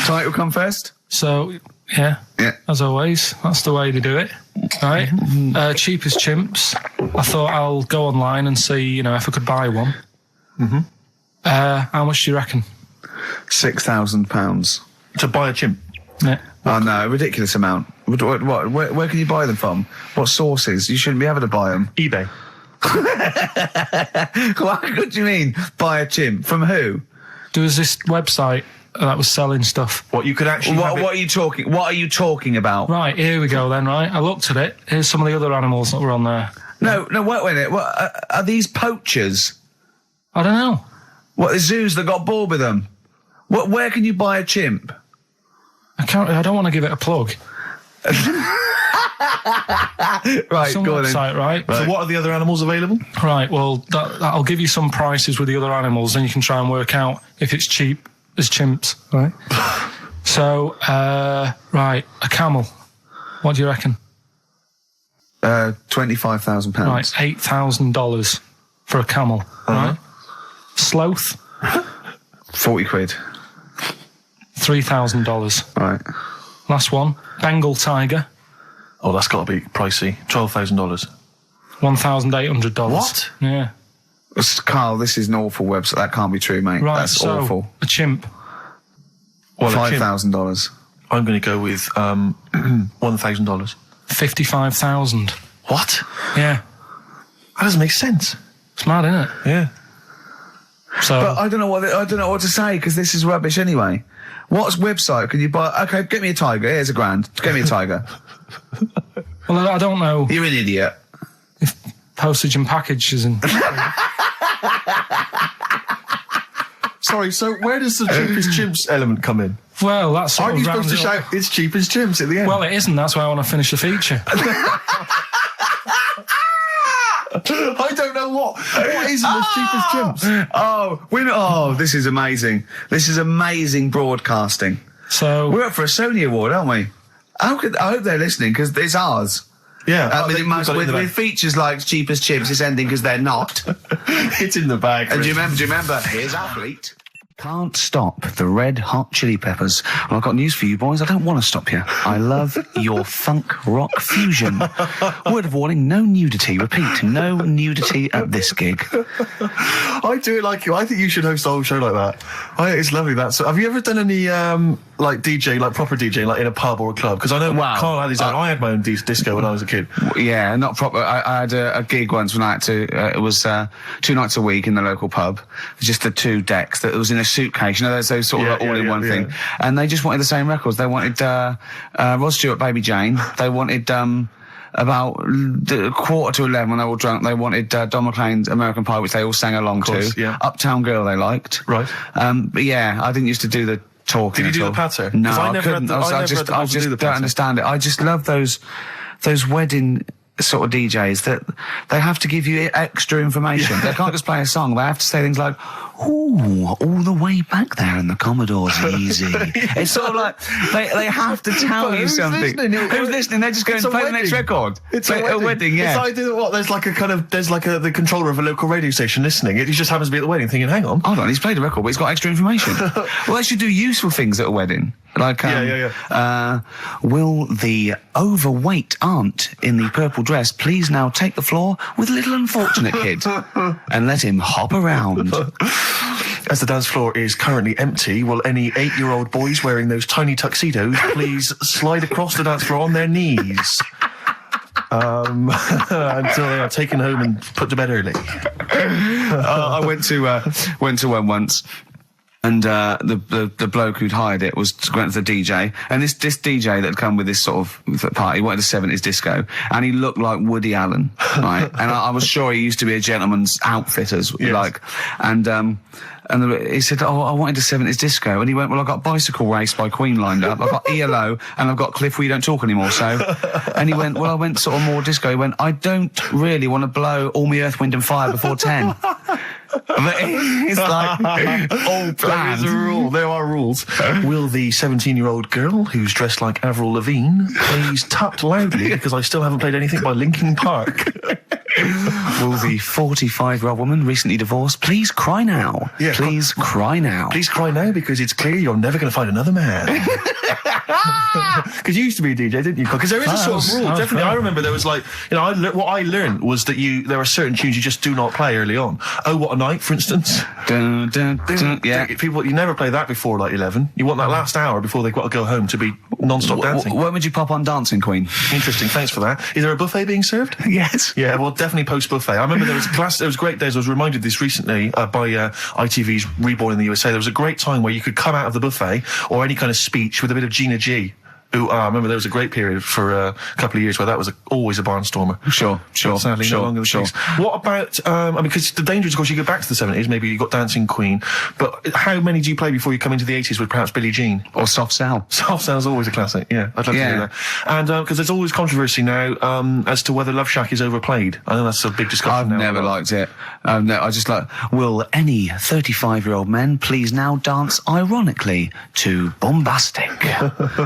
Title come first? So, yeah, as always, that's the way they do it, right? Cheap as chimps. I thought I'll go online and see, if I could buy one. How much do you reckon? £6,000. To buy a chimp? Yeah. Oh no, ridiculous amount. Where can you buy them from? What sources? You shouldn't be able to buy them. eBay. What do you mean, buy a chimp? From who? There was this website that was selling stuff. What you could actually What are you talking about? Right, here we go then, right? I looked at it. Here's some of the other animals that were on there. No, wait a minute. What, are these poachers? I don't know. What, the zoos that got bored with them? Where can you buy a chimp? I don't want to give it a plug. Right, Some go on website, then. right? So what are the other animals available? Right, well, that'll give you some prices with the other animals, then you can try and work out if it's cheap as chimps, right? So, right, a camel. What do you reckon? £25,000. Right, $8,000 for a camel, right? Sloth, 40 quid. $3,000. Right. Last one, Bengal tiger, Oh, that's got to be pricey. $12,000. $1,800. What? Yeah. Carl, this is an awful website. That can't be true, mate. Right, That's so awful. a chimp, Well, a chimp, $5,000. I'm going to go with $1,000. 55,000. What? Yeah. That doesn't make sense. It's mad, isn't it? Yeah. So, But I don't know what to say because this is rubbish anyway. What website can you buy? Okay, get me a tiger. Here's $1,000. Get me a tiger. well, I don't know You're an idiot. if postage and packages and... Sorry, so where does the cheapest chimps element come in? Well, that's sort Aren't you of supposed to rounds it up. shout, it's cheapest chimps at the end? Well, it isn't. That's why I want to finish the feature. I don't know what is the cheapest chimps. This is amazing. This is amazing broadcasting. So, We're up for a Sony Award, aren't we? I hope they're listening because it's ours. Yeah. With features like Cheap as Chips, it's ending because they're not. It's in the bag. And do you remember? Here's Athlete. Can't stop the Red Hot Chili Peppers. Well, I've got news for you boys. I don't want to stop you. I love your funk rock fusion. Word of warning, no nudity. Repeat, no nudity at this gig. I do it like you. I think you should host a whole show like that. It's lovely. So, have you ever done any DJ, like proper DJ, like in a pub or a club? Because I know Carl had his own. I had my own disco when I was a kid. Yeah, not proper. I had a gig once when I had to. It was 2 nights a week in the local pub. Just the 2 decks. That it was in a suitcase. You know, those sort of all-in-one thing. And they just wanted the same records. They wanted Rod Stewart, Baby Jane. They wanted about 11:15 when they were all drunk. They wanted Don McLean's American Pie, which they all sang along to. Yeah. Uptown Girl they liked. Right. But yeah, I didn't used to do the talking. Did you do the patter? No, I couldn't. I just don't understand it. I just love those wedding sort of DJs that they have to give you extra information. They can't just play a song. They have to say things like, "Ooh, all the way back there in the Commodore's easy." It's sort of like they have to tell you something. Who's listening? They're just going to play the next record. It's a wedding. Yeah. It's like there's the controller of a local radio station listening. He just happens to be at the wedding, thinking, "Hang on, hold on, he's played a record, but he's got extra information." Well, they should do useful things at a wedding. Like, will the overweight aunt in the purple dress please now take the floor with little unfortunate kid and let him hop around? As the dance floor is currently empty, will any 8-year-old boys wearing those tiny tuxedos please slide across the dance floor on their knees? Until they are taken home and put to bed early. I went to one once. And the bloke who'd hired it went to the DJ, and this DJ that had come with this sort of party wanted a 70s disco, and he looked like Woody Allen, right? And I was sure he used to be a gentleman's outfitters, like, and he said, "Oh, I wanted a 70s disco," and he went, "Well, I've got Bicycle Race by Queen lined up, I've got ELO, and I've got Cliff We Don't Talk Anymore." So, and he went, "Well, I went sort of more disco." He went, "I don't really want to blow All Me Earth, Wind and Fire before 10. But it's like all planned. There is a rule. There are rules. Will the 17-year-old girl who's dressed like Avril Lavigne please tut loudly because I still haven't played anything by Linkin Park? Will the 45-year-old woman recently divorced please cry now? Yeah, please cry now. Please cry now because it's clear you're never going to find another man. Because you used to be a DJ, didn't you? Because there is a sort of rule. Definitely, I remember there was like, what I learned was that there are certain tunes you just do not play early on. Oh, What a Night, for instance. Dun, dun, dun, yeah. People, you never play that before like 11. You want that last hour before they've got to go home to be non-stop dancing. When would you pop on Dancing Queen? Interesting, thanks for that. Is there a buffet being served? Yes. Yeah, well, definitely post-buffet. I remember there was great days. I was reminded this recently by ITV's Reborn in the USA. There was a great time where you could come out of the buffet or any kind of speech with a bit of Gina G. I remember there was a great period for a couple of years where that was always a barnstormer. Sure. Sadly, no longer the case. What about, because the danger is, of course, you go back to the 70s, maybe you got Dancing Queen, but how many do you play before you come into the 80s with perhaps Billie Jean? Or Soft Cell? Soft Cell's always a classic, yeah. I'd love to hear that. And, because there's always controversy now, as to whether Love Shack is overplayed. I know that's a big discussion now. I've never liked it. I just will any 35-year-old men please now dance ironically to Bombastic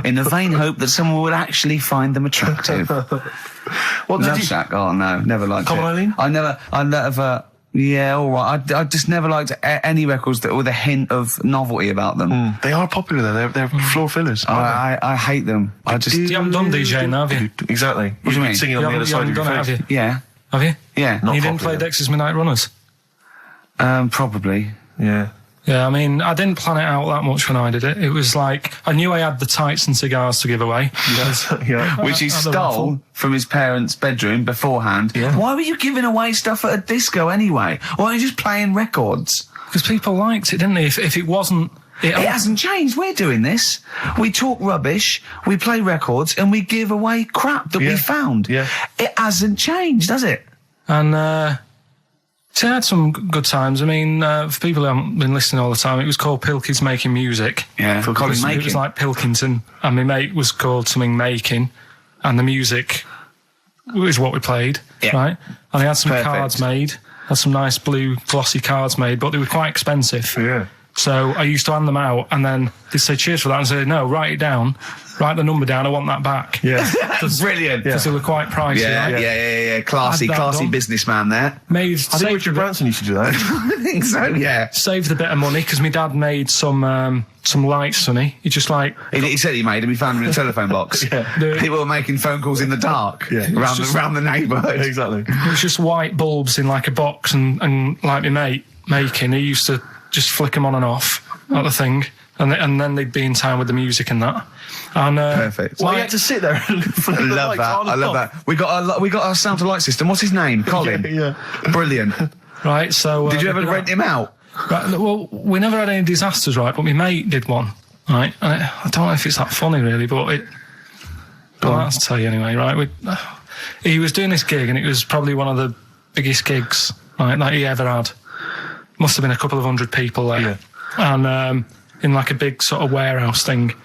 in the vain hope that someone would actually find them attractive. Love Shack? Oh no, never liked Come it. on, Eileen? I never. Yeah, all right. I just never liked any records that with a hint of novelty about them. They are popular though. They're floor fillers. I hate them. You haven't done DJ now, have you? Exactly. What do you mean? Singing on the other side of your face. Have you? Yeah. Have you? Yeah. You didn't play Dexter's Midnight Runners? Probably. Yeah. Yeah, I mean, I didn't plan it out that much when I did it. It was like, I knew I had the tights and cigars to give away. Yeah. Which he stole from his parents' bedroom beforehand. Yeah. Why were you giving away stuff at a disco anyway? Why are you just playing records? Because people liked it, didn't they? If it wasn't... It hasn't changed. We're doing this. We talk rubbish, we play records, and we give away crap that we found. Yeah. It hasn't changed, has it? And, so I had some good times. I mean, for people who haven't been listening all the time, it was called Pilky's Making Music. Yeah, It was like Pilkington, and my mate was called something Making, and the music was what we played, right? And I had some cards made, had some nice blue glossy cards made, but they were quite expensive. Yeah. So I used to hand them out, and then they'd say cheers for that, and say, no, write it down, write the number down, I want that back. Yeah. Brilliant. Because they were quite pricey, right? Yeah. Classy Had that done. businessman there. I think Richard Branson used to do that. I think so, yeah. Saved a bit of money, because my dad made some lights for me. He just like... He said he made them, he found them in a telephone box. People were making phone calls in the dark around the neighbourhood. Exactly. It was just white bulbs in like a box, and like my mate making, he used to just flick them on and off at the thing, and then they'd be in time with the music and that. And perfect. Well, you had to sit there and flip I love that. I love that. We got our sound to light system. What's his name? Colin. Yeah. Brilliant. Right. So did you ever rent him out? Right, well, we never had any disasters, right? But my mate did one, right? And I don't know if it's that funny, really, but I'll tell you anyway, right? He was doing this gig, and it was probably one of the biggest gigs, right, that he ever had. Must have been a couple of hundred people there, and in like a big sort of warehouse thing.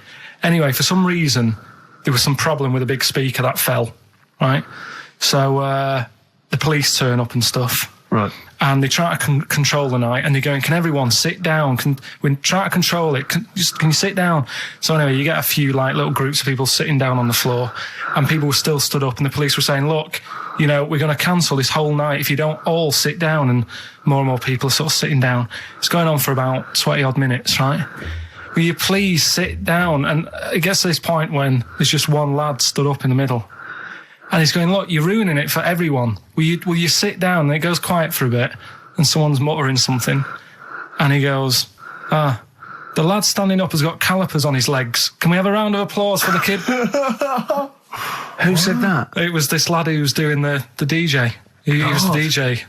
Anyway, for some reason, there was some problem with a big speaker that fell, right? So the police turn up and stuff. Right. And they try to control the night, and they're going, can everyone sit down? We try to control it. Can you sit down? So anyway, you get a few like little groups of people sitting down on the floor, and people were still stood up, and the police were saying, look, you know, we're going to cancel this whole night if you don't all sit down. And more people are sort of sitting down. It's going on for about 20 odd minutes, right? Will you please sit down? And it gets to this point when there's just one lad stood up in the middle. And he's going, look, you're ruining it for everyone. Will you sit down? And it goes quiet for a bit, and someone's muttering something. And he goes, the lad standing up has got calipers on his legs. Can we have a round of applause for the kid? Who said that? It was this lad who was doing the DJ. He was the DJ.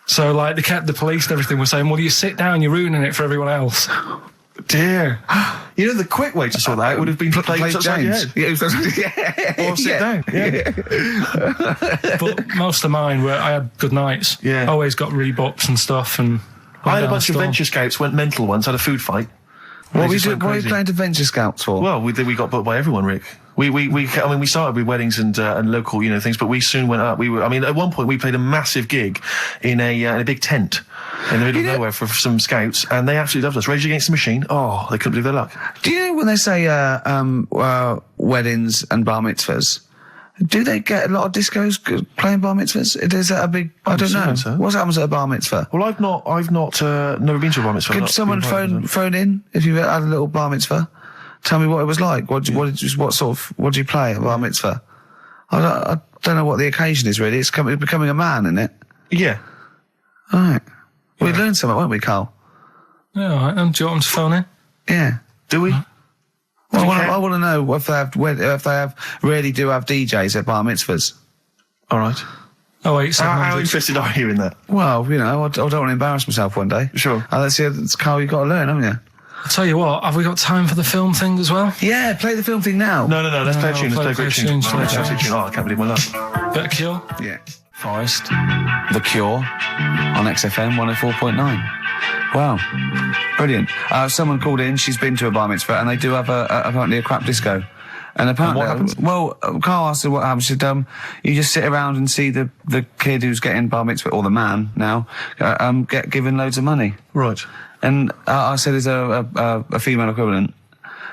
So, like, the police and everything were saying, well, you sit down, you're ruining it for everyone else. Dear. You know, the quick way to sort that out would have been to play James. Or sit down. Yeah. But most of mine I had good nights. Yeah. Always got rebooked and stuff. And I had a bunch of Venture Scouts went mental once, had a food fight. What were you playing to Venture Scouts for? Well, we got booked by everyone, Rick. We started with weddings and local, things, but we soon went up. At one point we played a massive gig in a big tent in the middle of nowhere for some scouts, and they absolutely loved us. Rage Against the Machine. Oh, they couldn't believe their luck. Do you know when they say weddings and bar mitzvahs? Do they get a lot of discos playing bar mitzvahs? Is that a big? I don't know. So. What happens at a bar mitzvah? Well, I've never been to a bar mitzvah. Could someone phone in if you had a little bar mitzvah? Tell me what it was like. What do you play at a bar mitzvah? I don't know what the occasion is really. It's becoming a man, isn't it? Yeah. All right. We learned something, won't we, Carl? Yeah, all right. Do you want them to phone in? Yeah. Do we? Well, I want to know if they really do have DJs at bar mitzvahs. All right. Oh, wait. How interested are you in that? Well, I don't want to embarrass myself one day. Sure. Let's see, Carl, you've got to learn, haven't you? I'll tell you what, have we got time for the film thing as well? Yeah, play the film thing now. No, let's play a tune. Let's play a tune. Oh, I can't believe my luck. Bit of Cure? Yeah. Forest, The Cure, on XFM 104.9. Wow. Brilliant. Someone called in, she's been to a bar mitzvah, and they do have apparently a crap disco. And apparently, what happens? Well, Carl asked her what happens. She said, you just sit around and see the kid who's getting bar mitzvah, or the man now, get given loads of money. Right. And I said, is there a female equivalent?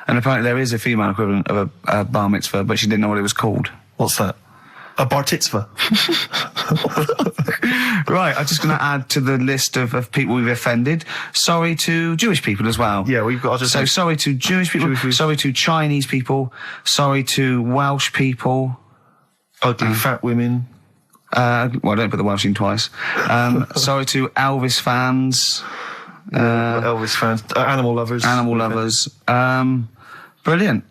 And apparently there is a female equivalent of a bar mitzvah, but she didn't know what it was called. What's that? A bar titzvah. Right, I'm just going to add to the list of people we've offended. Sorry to Jewish people as well. Yeah, we've got to So sorry to Jewish people, sorry to Chinese people, sorry to Welsh people. Ugly fat women. Well, don't put the Welsh in twice. Sorry to Elvis fans. Elvis fans. Animal lovers. Animal lovers. Brilliant.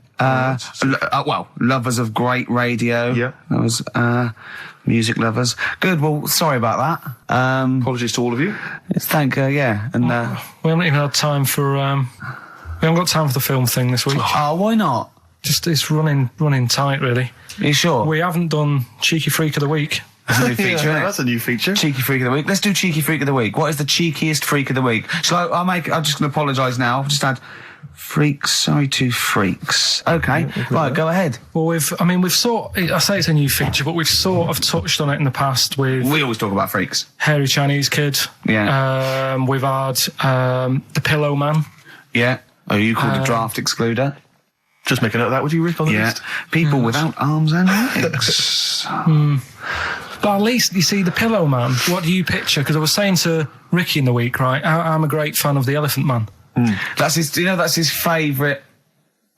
Lovers of great radio. Yeah. That was music lovers. Good. Well, sorry about that. Apologies to all of you. Yeah. And we haven't even had time for. We haven't got time for the film thing this week. why not? Just it's running tight, really. Are you sure? We haven't done Cheeky Freak of the Week. That's a new feature, isn't it? That's a new feature. Cheeky Freak of the Week. Let's do Cheeky Freak of the Week. What is the cheekiest freak of the week? I'm just going to apologise now. I've just had freaks. Sorry to freaks. Okay. Right, go ahead. Well, I say it's a new feature, but we've sort of touched on it in the past with We always talk about freaks. Hairy Chinese Kid. Yeah. We've had the Pillow Man. Yeah. Oh, you called a draft excluder? Just make a note of that, would you, Rick, on the Yeah. list? People without arms and legs. But at least, you see, the Pillow Man, what do you picture? Because I was saying to Ricky in the week, right, I'm a great fan of the Elephant Man. That's his. Do you know that's his favourite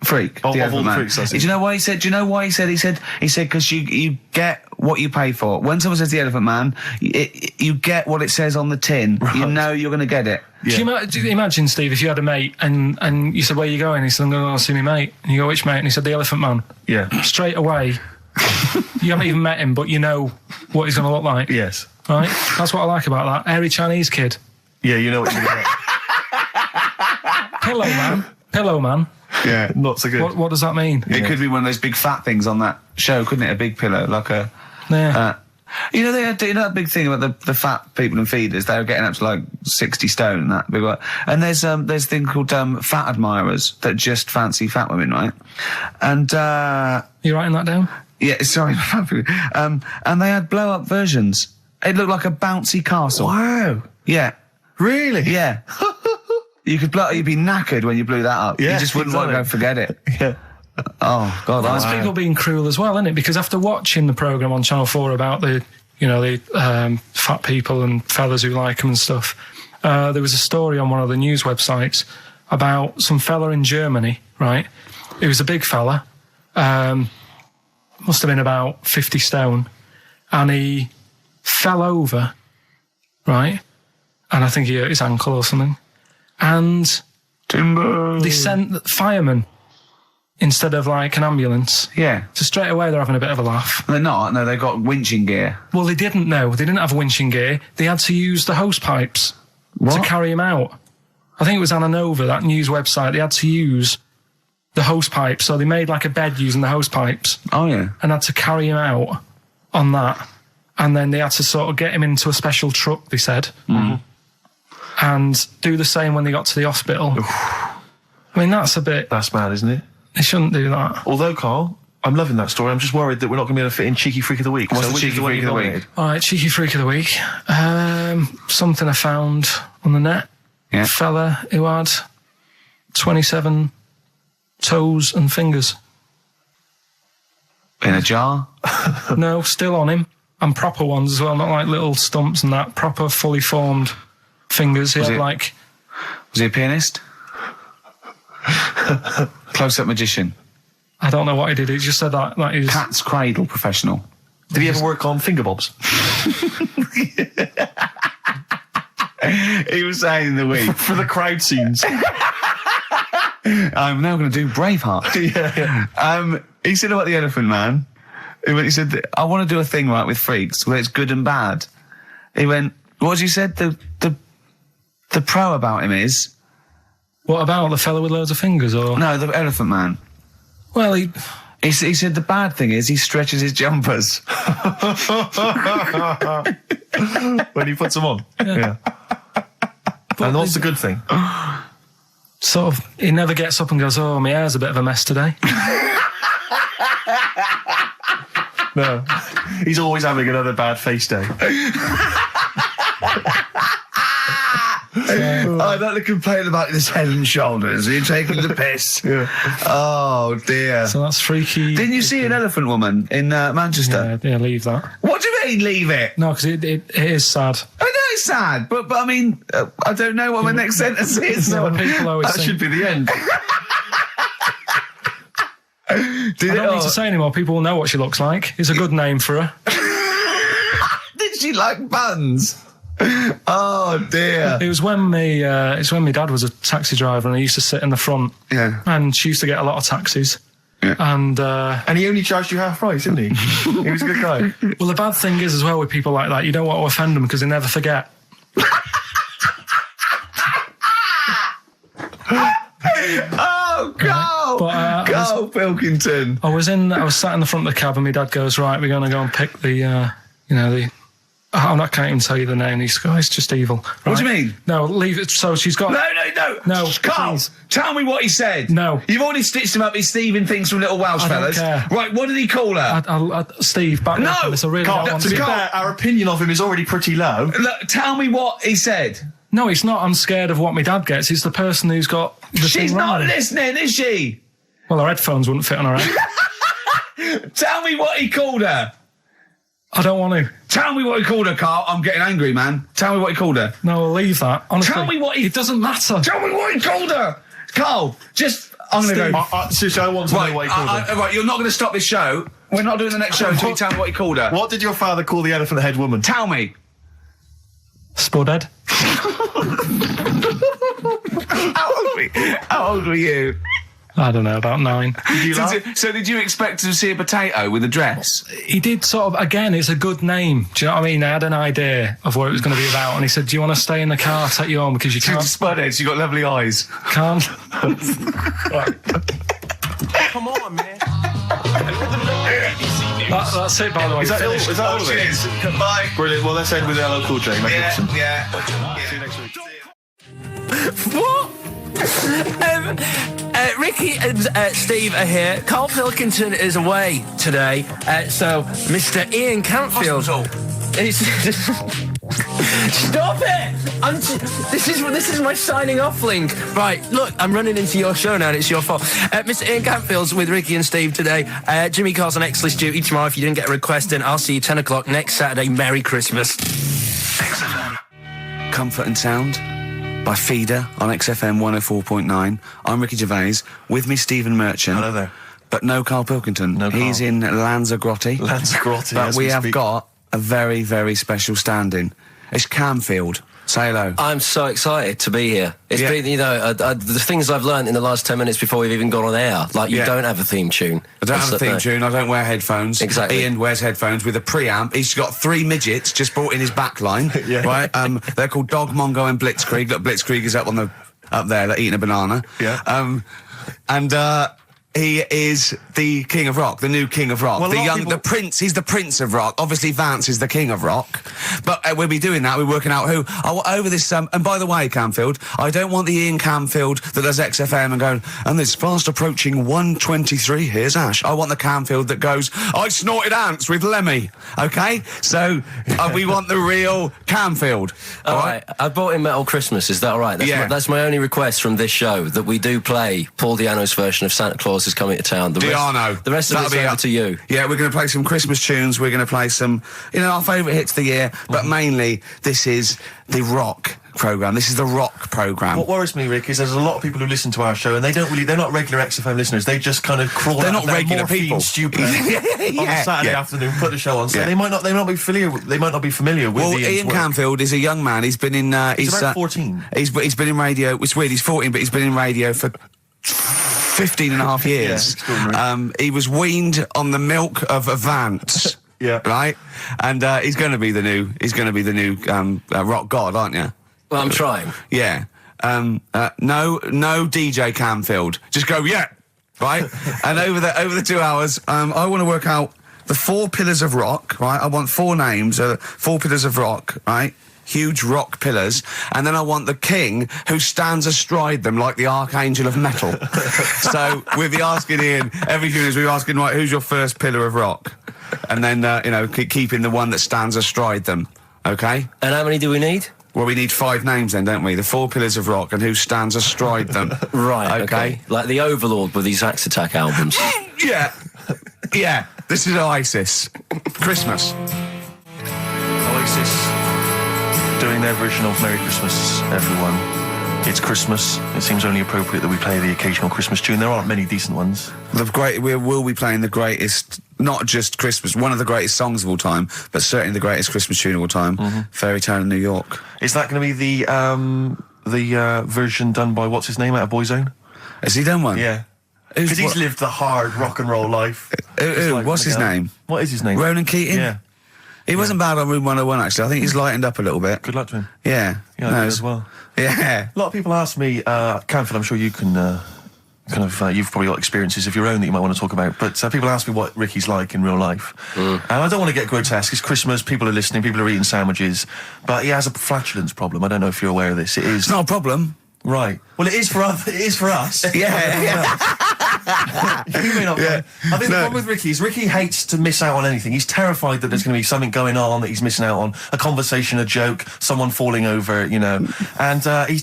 freak? Of Elephant all the Man. freaks, that's it. Do you know why he said? Do you know why he said? He said because you get what you pay for. When someone says the Elephant Man, you get what it says on the tin. Right. You know you're going to get it. Yeah. Do you imagine, Steve, if you had a mate and you said, where are you going? He said, I'm going to go see my mate. And you go, which mate? And he said, the Elephant Man. Yeah. Straight away, you haven't even met him, but you know what he's going to look like. Yes. Right? That's what I like about that. Hairy Chinese kid. Yeah, you know what you're going to Pillow Man. Yeah. get. Not so good. What does that mean? It could be one of those big fat things on that show, couldn't it? A big pillow, like a. Yeah. You know, that big thing about the fat people in feeders. They were getting up to like 60 stone and that big one. And there's a thing called fat admirers that just fancy fat women, right? And You writing that down? yeah, sorry, and they had blow up versions. It looked like a bouncy castle. Wow. Yeah, Really? yeah. You'd be knackered when you blew that up. Yeah, You just wouldn't want to go and forget it. Yeah. Oh God, That's people being cruel as well, isn't it? Because after watching the programme on Channel 4 about the fat people and fellas who like them and stuff, there was a story on one of the news websites about some fella in Germany, right? He was a big fella, must have been about 50 stone, and he fell over, right? And I think he hurt his ankle or something. And timber. they sent firemen instead of like an ambulance. Yeah, So straight away they're having a bit of a laugh. they're not. No, they've got winching gear. Well, they didn't know. They didn't have winching gear. They had to use the hose pipes to carry him out. I think it was Anna Nova, that news website. They had to use the hose pipes. So they made like a bed using the hose pipes Oh yeah. and had to carry him out on that. And then they had to sort of get him into a special truck, they said. Mm-hmm. And do the same when they got to the hospital. I mean, that's a bit... That's mad, isn't it? They shouldn't do that. Although, Carl, I'm loving that story. I'm just worried that we're not going to be able to fit in Cheeky Freak of the Week. What's the which Cheeky is one Freak you've of the week? nominated? All right, cheeky freak of the week. Something I found on the net. Yeah. Fella who had 27 toes and fingers. In a jar. No, still on him. And proper ones as well, not like little stumps and that. Proper, fully formed fingers. He Was had it- like... Was he a pianist? Close-up magician. I don't know what he did. He just said that he was... Cat's cradle professional. Did he ever work on finger bobs? He was saying in the week, For the crowd scenes. I'm now going to do Braveheart. yeah. He said about the Elephant Man. He said, I want to do a thing right with freaks where it's good and bad. He went, what you said? The pro about him is What about the fella with loads of fingers? Or no, the Elephant Man. Well, He said the bad thing is he stretches his jumpers. When he puts them on. Yeah. And what's the good thing? sort of, he never gets up and goes, oh, my hair's a bit of a mess today. No. He's always having another bad face day. I'd like to complain about this head and shoulders. You're taking the piss. Yeah. Oh, dear. So that's freaky. Didn't you see an elephant woman in Manchester? Yeah, leave that. What do you mean, leave it? No, because it is sad. I know it's sad, but I mean, I don't know what my next sentence is. No, people always That think, should be the end. I don't need to say anymore. People will know what she looks like. It's a good name for her. Did she like buns? Oh dear. It was when my dad was a taxi driver and he used to sit in the front. Yeah. And she used to get a lot of taxis. Yeah. And he only charged you half price, didn't he? He was a good guy. Well, the bad thing is as well with people like that, you don't want to offend them because they never forget. Oh, go! But, Go, Pilkington. I was sat in the front of the cab and my dad goes, right, we're going to go and pick I can't even tell you the name. He's it's just evil. Right? What do you mean? No, leave it. So she's got... No, Carl, please. tell me what he said. No. You've already stitched him up. He's Stephen things from Little Welsh I don't Fellas. care. Right, what did he call her? Steve, back No, up on this. I really Carl, don't want to be to... fair, our opinion of him is already pretty low. Look, tell me what he said. No, it's not. I'm scared of what my dad gets. It's the person who's got the She's thing not wrong. listening, is she? Well, her headphones wouldn't fit on her head. Tell me what he called her. I don't want to. Tell me what he called her, Carl. I'm getting angry, man. Tell me what he called her. No, I'll leave that. Honestly, Tell me what he... It doesn't matter. Tell me what he called her. Carl, just... I'm going to go... Seriously, I want to know what he called her. Right, you're not going to stop this show. We're not doing the next show until you tell me what he called her. What did your father call the elephant head woman? Tell me. Spudhead. How old were you? I don't know, about 9. So did you expect to see a potato with a dress? He did sort of, again, it's a good name. Do you know what I mean? I had an idea of what it was going to be about, and he said, do you want to stay in the car, take you home, because you can't... Spudheads, you got lovely eyes. Can't. Come on, man. That's it, by the way. Is that all of it? Cheers. Bye. Brilliant. Well, let's end with LL Cool J. Magnificent. Yeah. See you next week. What? Ricky and Steve are here. Karl Pilkington is away today, so Mr. Ian Cantfield. Stop it! This is my signing off link. Right, look, I'm running into your show now and it's your fault. Mr. Ian Cantfield's with Ricky and Steve today. Jimmy Carr's on X-List duty tomorrow. If you didn't get a request in, I'll see you 10 o'clock next Saturday. Merry Christmas. Comfort and Sound by Feeder on XFM 104.9. I'm Ricky Gervais. With me, Stephen Merchant. Hello there. But no Karl Pilkington. No He's Karl. in Lanzarote. Lanzarote, But as we we have speak. got a very, very special stand-in. It's Camfield. Say hello. I'm so excited to be here. It's Yeah. been, the things I've learned in the last 10 minutes before we've even gone on air. Like, you Yeah. don't have a theme tune. I don't have a theme tune. I don't wear headphones. Exactly. Ian wears headphones with a preamp. He's got 3 midgets just brought in his back line. Yeah. Right? They're called Dog, Mongo and Blitzkrieg. Look, Blitzkrieg is up there, like eating a banana. Yeah. He is the king of rock, the new king of rock. Well, a lot of people- the prince, he's the prince of rock. Obviously, Vance is the king of rock. But we'll be doing that, we're working out who. Over this, and by the way, Camfield, I don't want the Ian Camfield that does XFM and going, and it's fast approaching 1:23, here's Ash. I want the Camfield that goes, I snorted ants with Lemmy. Okay? So, we want the real Camfield. All right. I bought in Metal Christmas. Is that all right? Yeah. That's my only request from this show, that we do play Paul Di'Anno's version of Santa Claus is Coming to Town. The rest of That'll it's over to you. Yeah, we're going to play some Christmas tunes. We're going to play some, our favourite hits of the year. But mainly, this is the rock programme. This is the rock programme. What worries me, Rick, is there's a lot of people who listen to our show and they're not regular XFM listeners. They just kind of crawl They're out not of their regular morphine people. stupor on a Saturday afternoon, put the show on. So Yeah. they might not be familiar with Well, Ian's Ian work. Camfield is a young man. He's been in... He's about 14. He's been in radio... It's weird, he's 14, but he's been in radio for 15 and a half years. Yeah, extraordinary. He was weaned on the milk of a Vance. Yeah. Right? And he's going to be the new rock god, aren't you? Well, I'm trying. Yeah. No DJ Camfield. Just go, yeah. Right? And over the 2 hours, I want to work out the 4 pillars of rock, right? I want 4 names, 4 pillars of rock, right? Huge rock pillars. And then I want the king who stands astride them like the archangel of metal. So we'll be asking Ian, every few minutes we'll be asking, right, who's your first pillar of rock? And then, keeping the one that stands astride them. Okay? And how many do we need? Well, we need 5 names then, don't we? The 4 pillars of rock and who stands astride them. Right, okay. Like the Overlord with these Axe Attack albums. Yeah. Yeah. This is Oasis. Christmas. Oasis doing their version of Merry Christmas, everyone. It's Christmas. It seems only appropriate that we play the occasional Christmas tune. There aren't many decent ones. We will be playing the greatest, not just Christmas, one of the greatest songs of all time, but certainly the greatest Christmas tune of all time, Fairy Tale in New York. Is that going to be the version done by what's his name out of Boyzone? Has he done one? Yeah. Who's- Because he's what- lived the hard rock and roll life. Who? Like What's his Miguel. name? What is his name? Ronan Keating? Yeah. He wasn't bad on Room 101, actually. I think he's lightened up a little bit. Good luck to him. Yeah. Yeah, I did as well. Yeah. A lot of people ask me, Camfield, I'm sure you can you've probably got experiences of your own that you might want to talk about, but people ask me what Ricky's like in real life. And I don't want to get grotesque. It's Christmas, people are listening, people are eating sandwiches, but he has a flatulence problem. I don't know if you're aware of this. It is. It's not a problem. Right. Well, it is for us. It is for us. Yeah. You may not. Yeah. I think the problem with Ricky is Ricky hates to miss out on anything. He's terrified that there's going to be something going on that he's missing out on, a conversation, a joke, someone falling over, you know. And so he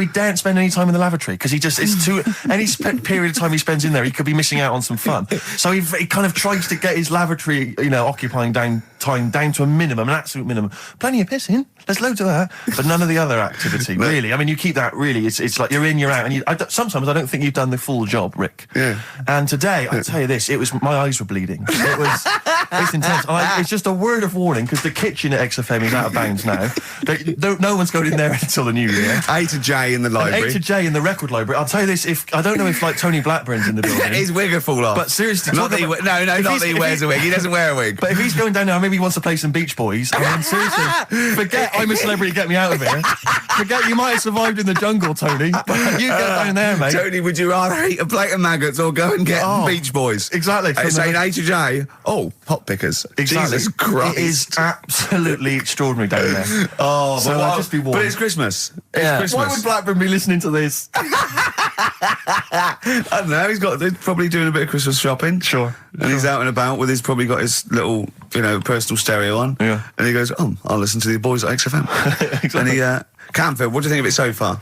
daren't spend any time in the lavatory because it's too any period of time he spends in there, he could be missing out on some fun. So he kind of tries to get his lavatory, you know, occupying time down to a minimum, an absolute minimum. Plenty of pissing. There's loads of that, but none of the other activity. Really, I mean, you keep that. Really, it's like you're in, you're out, and sometimes I don't think you've done the full job, Rick. Yeah. And today, I tell you this, my eyes were bleeding. It's intense. It's just a word of warning because the kitchen at XFM is out of bounds now. No one's going in there until the new year. A to J in the library. A to J in the record library. I'll tell you this: I don't know if like Tony Blackburn's in the building. His wig will fall off. But seriously, not that not that he wears a wig. He doesn't wear a wig. But if he's going down now, maybe he wants to play some Beach Boys. I mean, seriously, forget I'm a celebrity, get me out of here. Forget you might have survived in the jungle, Tony. But you get down there, mate. Tony, would you rather eat a plate of maggots or go and get Beach Boys? Exactly. Saying A to J. Oh, pot pickers. Exactly. Jesus Christ. It is absolutely extraordinary down there. Oh, so I'll just be warned. But it's Christmas. Yeah. It's Christmas. Why would Blackburn be listening to this? I don't know. He's probably doing a bit of Christmas shopping. Sure. And he's out and about with probably got his little, you know, personal stereo on. Yeah. And he goes, I'll listen to the boys at XFM. Exactly. And Canfield, what do you think of it so far?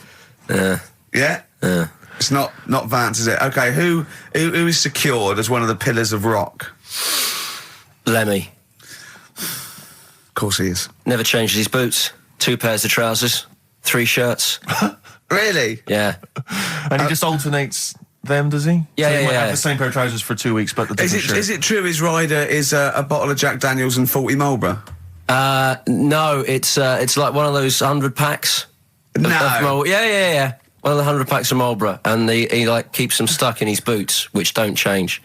Yeah. Yeah? Yeah. It's not Vance, is it? Okay, who is secured as one of the pillars of rock? Lemmy. Of course he is. Never changes his boots. 2 pairs of trousers. 3 shirts. Really? Yeah. And he just alternates them, does he? Yeah, so he yeah, might yeah. have the same pair of trousers for 2 weeks, but the different shirt. Is it true his rider is a bottle of Jack Daniels and 40 Marlboro? No, it's like one of those 100 packs. No. Yeah. One of the 100 packs of Marlboro, and he like keeps them stuck in his boots, which don't change.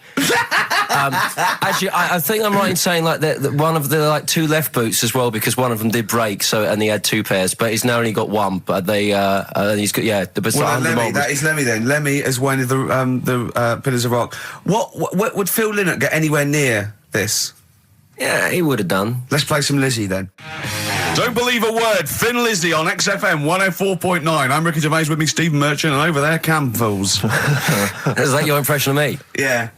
Actually, I think I'm right in saying like that one of the like 2 left boots as well, because one of them did break. So and he had 2 pairs, but he's now only got 1. But he's got the Well, Lemmy, that is Lemmy then. Lemmy is one of the pillars of rock. What would Phil Lynott get anywhere near this? Yeah, he would have done. Let's play some Lizzie then. Don't believe a word. Thin Lizzie on XFM 104.9. I'm Ricky Gervais, with me Stephen Merchant, and over there Campbells. Is that your impression of me? Yeah.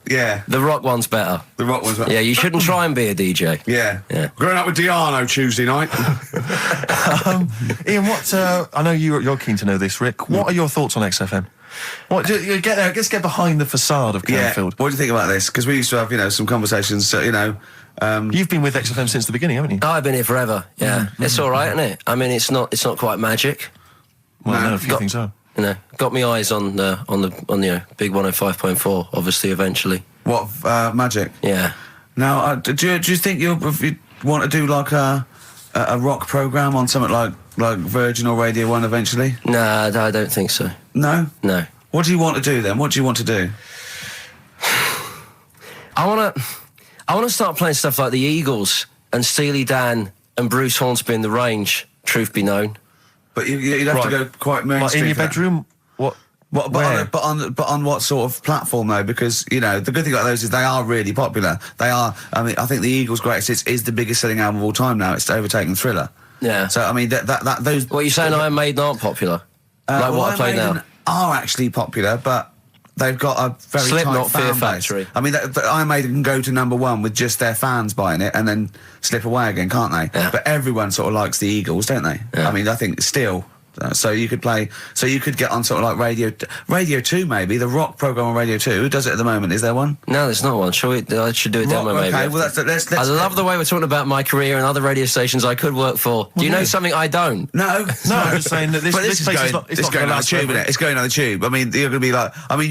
Yeah. The rock one's better. The rock one's better. Yeah, you shouldn't try and be a DJ. Yeah. Growing up with Diano Tuesday night. Ian, I know you're keen to know this, Rick. What are your thoughts on XFM? Let's get behind the facade of Canfield. What do you think about this? Because we used to have, some conversations, You've been with XFM since the beginning, haven't you? Oh, I've been here forever. Yeah, it's all right, isn't it? I mean, it's not quite magic. Well, no, a few things are. Got me eyes on the big 105.4. Obviously, eventually. What magic? Yeah. Now, do you think you want to do like a rock program on something like Virgin or Radio 1 eventually? Nah, I don't think so. No. What do you want to do then? What do you want to do? I want to start playing stuff like the Eagles and Steely Dan and Bruce Hornsby in the Range. Truth be known. But you'd have to go quite mainstream. Like in your bedroom? What? But on what sort of platform though? Because the good thing about those is they are really popular. They are. I mean, I think the Eagles' Greatest Hits is the biggest selling album of all time now. It's overtaken Thriller. Yeah. So I mean, those. What are you saying? Iron Maiden aren't popular. What I play now are actually popular, but they've got a very Slipknot, tight fan Fear base. Factory. I mean, Iron Maiden can go to #1 with just their fans buying it and then slip away again, can't they? Yeah. But everyone sort of likes the Eagles, don't they? Yeah. I mean, I think still. So you could get on sort of like Radio 2 maybe, the rock program on Radio 2. Who does it at the moment? Is there one? No, there's not one. I should do a demo maybe. Okay, well let's I love the way we're talking about my career and other radio stations I could work for. Do you know something I don't? No, I'm just saying that this is place going, is not going gonna on the last tube, forever. isn't it? It's going on the tube. I mean, you're going to be like, I mean,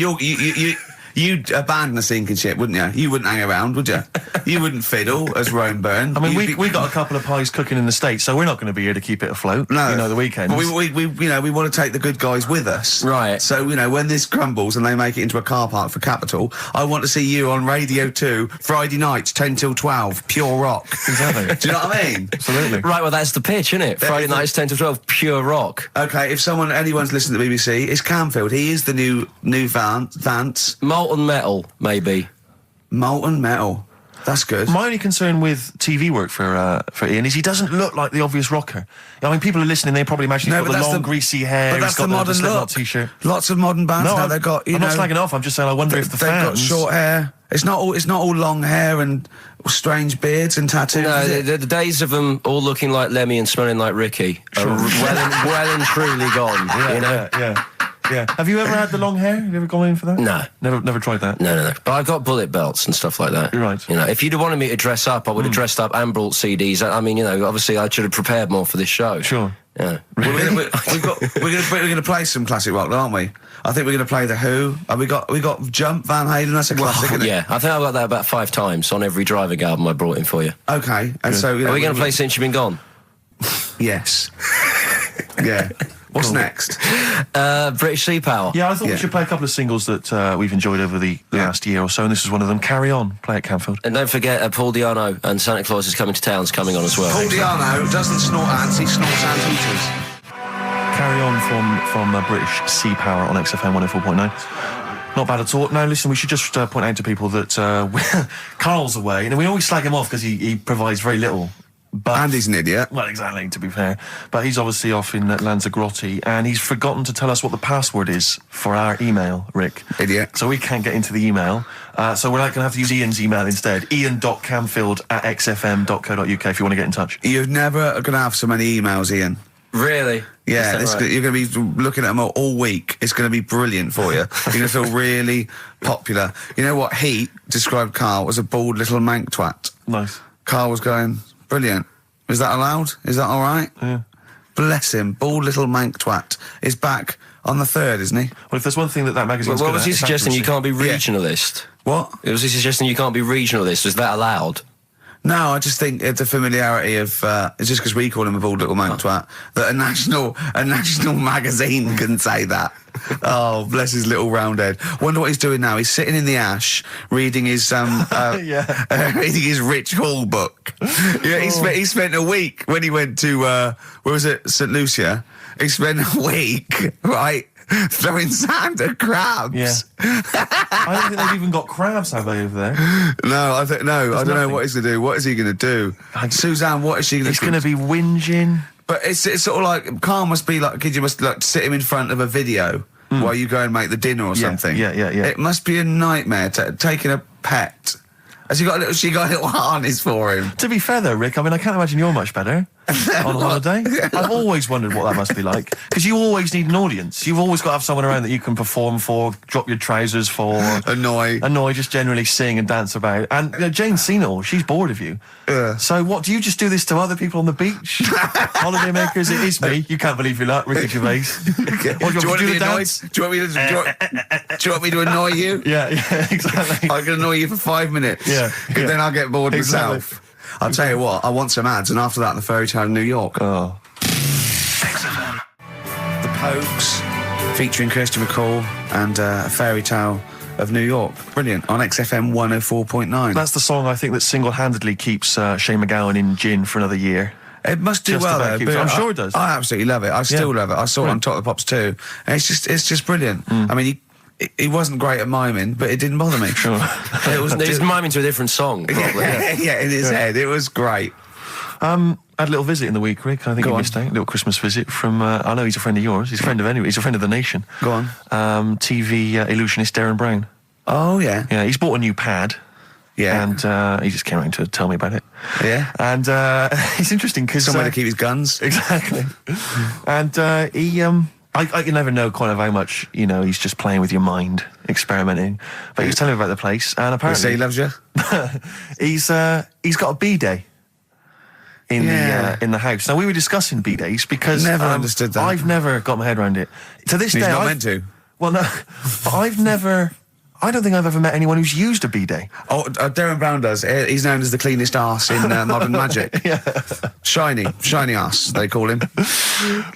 you'd abandon the sinking ship, wouldn't you? You wouldn't hang around, would you? You wouldn't fiddle as Rome Byrne. I mean, we got a couple of pies cooking in the States, so we're not going to be here to keep it afloat. No, the weekends. But we want to take the good guys with us, right? So when this crumbles and they make it into a car park for Capital, I want to see you on Radio 2 Friday nights 10 till 12, pure rock. Exactly. Do you know what I mean? Absolutely. Right. Well, that's the pitch, isn't it? Friday nights 10 to 12, pure rock. Okay. If anyone's listening to the BBC, it's Canfield. He is the new Vance. Molten Metal, maybe. Molten Metal. That's good. My only concern with TV work for Ian is he doesn't look like the obvious rocker. I mean, people are listening, they probably imagine he's got the long, greasy hair, but that's he's got the modern Slipknot look. T-shirt. Lots of modern bands now, they've got, I'm not slagging off, I'm just saying I wonder if the they've got fans... short hair. It's not all long hair and strange beards and tattoos. No, is it? the days of them all looking like Lemmy and smelling like Ricky are well and truly gone. You know? Yeah. Have you ever had the long hair? Have you ever gone in for that? No. Never tried that? No. But I've got bullet belts and stuff like that. You're right. You know, if you'd have wanted me to dress up, I would have dressed up and brought CDs. I mean, you know, obviously I should have prepared more for this show. Sure. Yeah. We're gonna play some classic rock, aren't we? I think we're gonna play The Who. We got Jump, Van Halen. That's a classic, isn't it? Yeah, I think I've got that about 5 times on every Driving album I brought in for you. Okay, and so Are we going to play Since You've Been Gone? Yes. Yeah. What's next? British Sea Power. Yeah, I thought we should play a couple of singles that we've enjoyed over the last year or so, and this is one of them. Carry On, play at Canfield. And don't forget, Paul Di'Anno and Santa Claus is Coming to Town's coming on as well. Paul Di'Anno doesn't snort ants, he snorts ant eaters. Carry On from British Sea Power on XFM 104.9. Not bad at all. Now, listen, we should just point out to people that Carl's away, and we always slag him off because he provides very little. But, And he's an idiot. Well, exactly, to be fair. But he's obviously off in Lanzarote, and he's forgotten to tell us what the password is for our email, Rick. Idiot. So we can't get into the email. So we're going to have to use Ian's email instead. ian.camfield@xfm.co.uk if you want to get in touch. You're never going to have so many emails, Ian. Really? Yeah, Is that right? you're going to be looking at them all week. It's going to be brilliant for you. You're going to feel really popular. You know what Heat described Carl as a bald little mank twat. Nice. Carl was going, brilliant. Is that allowed? Is that all right? Yeah. Bless him. Bald little mank twat is back on the 3rd, isn't he? Well, if there's one thing that magazine's What good was at, he it's suggesting? You accuracy. can't be regionalist? What? Was he suggesting you can't be regionalist? Was that allowed? No, I just think it's a familiarity of, it's just because we call him a bald little mank twat, that a national magazine can say that. Oh, bless his little round head. Wonder what he's doing now. He's sitting in the ash, reading his, reading his Rich Hall book. Yeah, he spent a week when he went to, where was it, St. Lucia? He spent a week, right, throwing sand at crabs. Yeah. I don't think they've even got crabs, have they, over there? No, I don't know nothing. what he's going to do. What is he going to do? Suzanne, what is she going to do? He's going to be whinging. But it's sort of like, Carl must be like, you must like sit him in front of a video while you go and make the dinner or something. Yeah. It must be a nightmare taking a pet. Has she got a little harness for him? To be fair, though, Rick, I mean, I can't imagine you're much better on holiday. I've always wondered what that must be like. Because you always need an audience. You've always got to have someone around that you can perform for, drop your trousers for. Annoy, just generally sing and dance about. And Jane's seen it all. She's bored of you. Yeah. So what, do you just do this to other people on the beach? Holiday makers, it is me. You can't believe your luck, Ricky Gervais. What, do you want to me do to the annoy? dance? Do you want me to annoy you? Yeah, exactly. I can annoy you for 5 minutes. Yeah. Then I'll get bored Exactly. myself. I'll tell you what, I want some ads, and after that, the fairy tale in New York. Oh. The Pokes, featuring Kirsty McCall and a fairy tale of New York. Brilliant. On XFM 104.9. That's the song I think that single-handedly keeps Shane McGowan in gin for another year. It must do Just well, about though. keeps- but I'm sure it does. I absolutely love it. I still love it. I saw it on Top of the Pops too. And it's just brilliant. I mean, he wasn't great at miming, but it didn't bother me. Sure. It was miming to a different song, probably. Yeah, in his head. It was great. I had a little visit in the week, Rick. I think Go you on. missed out. A little Christmas visit from, I know he's a friend of yours. He's a friend of He's a friend of the nation. Go on. TV illusionist Darren Brown. Oh, yeah. Yeah, he's bought a new pad. Yeah. And he just came around to tell me about it. Yeah. And it's interesting because... Somewhere to keep his guns. Exactly. And I can never know kind of how much, he's just playing with your mind, experimenting. But he was telling me about the place, and They apparently... say he loves you? he's got a B-day in the house. Now, we were discussing B-days because... Never understood that. I've never got my head around it. To this He's day... not I've- meant to. Well, no. But I don't think I've ever met anyone who's used a B-day. Oh, Darren Brown does. He's known as the cleanest arse in Modern Magic. Yeah. Shiny arse, they call him.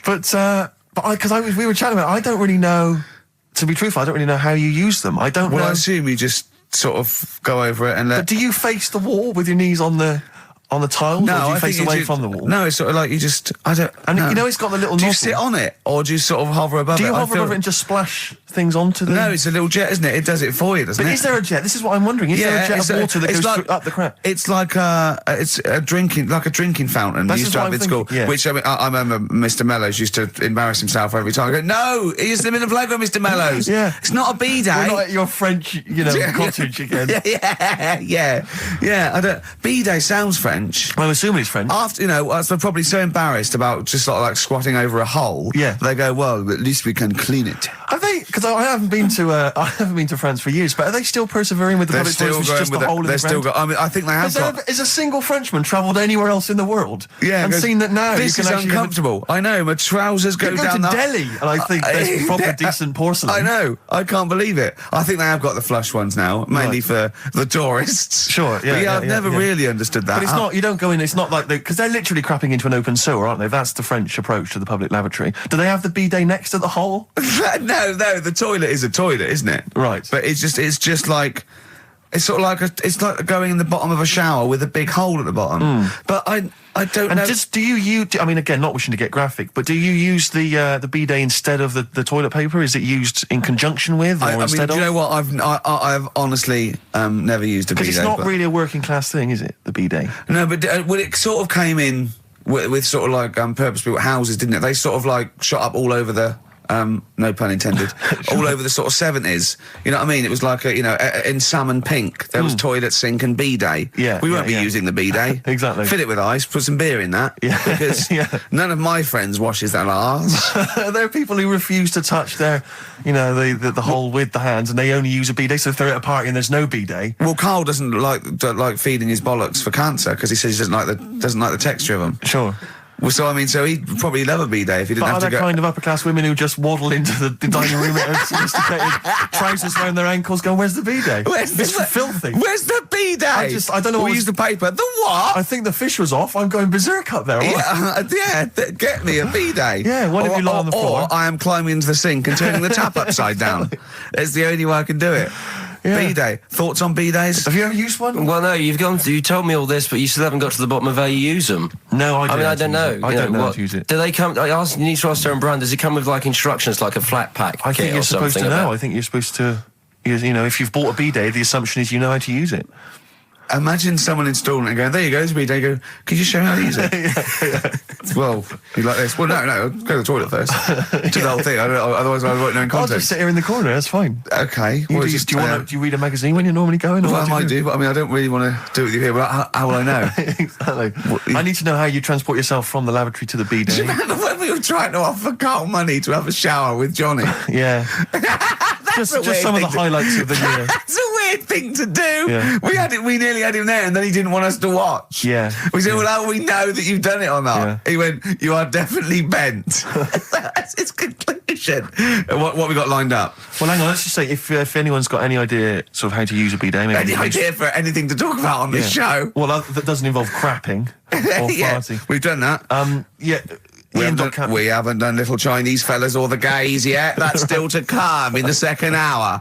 But we were chatting about it, I don't really know, to be truthful, I don't really know how you use them. I don't know. Well, I assume you just sort of go over it and let... But do you face the wall with your knees on the on the tiles, or do you face away from the wall? No, it's sort of like you just, I don't. And no. you know it's got the little Do you nozzle. sit on it, or do you sort of hover above it? Do you I hover feel- over it and just splash things onto them? No, it's a little jet, isn't it? It does it for you, doesn't But it? is there a jet? This is what I'm wondering. Is there a jet it's of water that it's goes up the crap? It's like it's a drinking fountain. That's You used to what have I'm in school. thinking, yeah. Which I remember Mr. Mellows used to embarrass himself every time. I go, no, he's the middle logo, Mr. Mellows. Yeah. It's not a B-day. We're not at your French, cottage again. yeah. I don't. B-day sounds French. I'm assuming it's French. After they're probably so embarrassed about just sort of like squatting over a hole. Yeah. They go, well, at least we can clean it. Are they? Because I haven't been to France for years. But are they still persevering with the They're public still toilets, going just with a it. hole in They're the still ground? got. I mean, I think they have got. Has a single Frenchman travelled anywhere else in the world? Yeah, and goes, seen that now. This you is can actually uncomfortable. I know. My trousers go You go down to the. Delhi, and I think there's proper decent porcelain. I know. I can't believe it. I think they have got the flush ones now, mainly for the tourists. Sure, yeah, But I've yeah, never yeah. really understood that. But it's not. You don't go in. It's not like because they're literally crapping into an open sewer, aren't they? That's the French approach to the public lavatory. Do they have the bidet next to the hole? no. The toilet is a toilet, isn't it? Right. But it's just like. It's sort of like it's like going in the bottom of a shower with a big hole at the bottom. But I don't And know. do you? I mean, again, not wishing to get graphic, but do you use the bidet instead of the toilet paper? Is it used in conjunction with, or I mean, instead do of? you know what? I've honestly never used a bidet. Because it's not but- really a working class thing, is it? The bidet. No, but well, it sort of came in with sort of like purpose-built houses, didn't it? They sort of like shot up all over the. No pun intended. All over the sort of 70s. You know what I mean? It was like in salmon pink. There was toilet, sink, and bidet. Yeah, we won't yeah, be yeah. using the bidet. Exactly. Fill it with ice. Put some beer in that. Yeah, Because yeah. none of my friends washes their arse. There are people who refuse to touch their, the hole with the hands, and they only use a bidet. So if they're at a party and there's no bidet, Well, Carl doesn't like feeding his bollocks for cancer because he says he doesn't like the texture of them. sure. Well, so I mean, so he'd probably love a bidet if he didn't But have are to there go. kind of upper class women who just waddle into the dining room in sophisticated trousers around their ankles, going, "Where's the bidet? It's filthy." Where's the bidet? I don't know what We was- use the paper. The what? I think the fish was off. I'm going berserk up there. Get me a bidet. Yeah, why don't you lie on the floor? Or I am climbing into the sink and turning the tap upside down. That's the only way I can do it. Yeah. Bidet. Thoughts on bidets? Have you ever used one? Well, no, you told me all this, but you still haven't got to the bottom of how you use them. No, I I don't know. I You don't know how what- to use it. Do they come? You need to ask Darren Brand. Does it come with like instructions, like a flat pack I kit think or you're supposed to something? know. about- I think you're supposed to. If you've bought a bidet, the assumption is you know how to use it. Imagine someone installing it and going, there you go, it's a bidet. Go, could you show me how to use it? Well, you like this? Well, no, go to the toilet first. Do the whole thing. Otherwise I won't know in I'll context. just sit here in the corner. That's fine. Okay. You well, do, just, do you read a magazine when you're normally going? Or Well, what I might do. do, but I mean, I don't really want to do it with you here. But how will I know? Exactly. I need to know how you transport yourself from the lavatory to the Do you bidet. remember when we were trying to offer Carl money to have a shower with Johnny? Yeah. just a weird some of the thing to- highlights of the year. That's a weird thing to do. Yeah. We nearly had him there, and then he didn't want us to watch. Yeah. We said, well, how do we know that you've done it or not? Yeah. He went, you are definitely bent. That's his conclusion. What we got lined up? Well, hang on. Let's just say if anyone's got any idea sort of how to use a bidet, maybe Any idea for anything to talk about on this show? Well, that doesn't involve crapping or Yeah, farting. we've done that. Yeah. We haven't done little Chinese fellas or the gays yet. That's still to come in the second hour.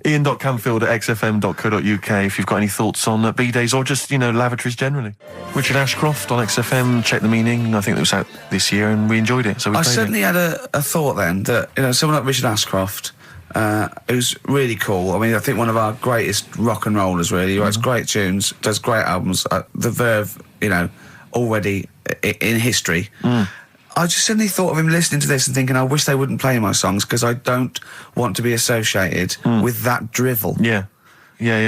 Ian.Camfield@xfm.co.uk if you've got any thoughts on bidets or just, lavatories generally. Richard Ashcroft on XFM, Check the Meaning. I think that was out this year and we enjoyed it, so we I played suddenly had a thought then that, someone like Richard Ashcroft, who's really cool. I mean, I think one of our greatest rock and rollers, really. He writes great tunes, does great albums. The Verve, already in history. I just suddenly thought of him listening to this and thinking, I wish they wouldn't play my songs because I don't want to be associated with that drivel. Yeah. Yeah.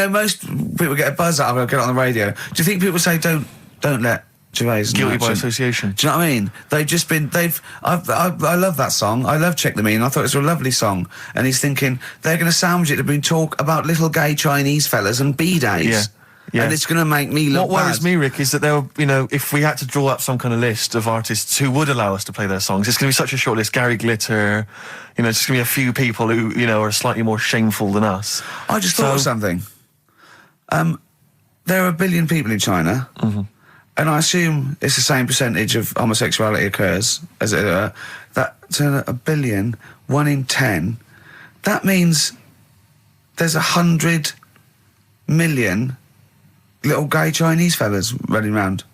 Most people get a buzz out of it, get it on the radio. Do you think people say, don't let Gervais Guilty by Merchant- association. Do you know what I mean? I love that song. I love Check the Meaning. I thought it was a lovely song. And he's thinking, they're going to sandwich it to be talk about little gay Chinese fellas and bidets. Yeah. Yeah. And it's going to make me look What worries bad. me, Rick, is that there, if we had to draw up some kind of list of artists who would allow us to play their songs, it's going to be such a short list. Gary Glitter, it's just going to be a few people who, are slightly more shameful than us. I just thought of something. There are 1 billion people in China, and I assume it's the same percentage of homosexuality occurs as that to 1 billion, 1 in 10. That means there's 100 million little gay Chinese fellas running around.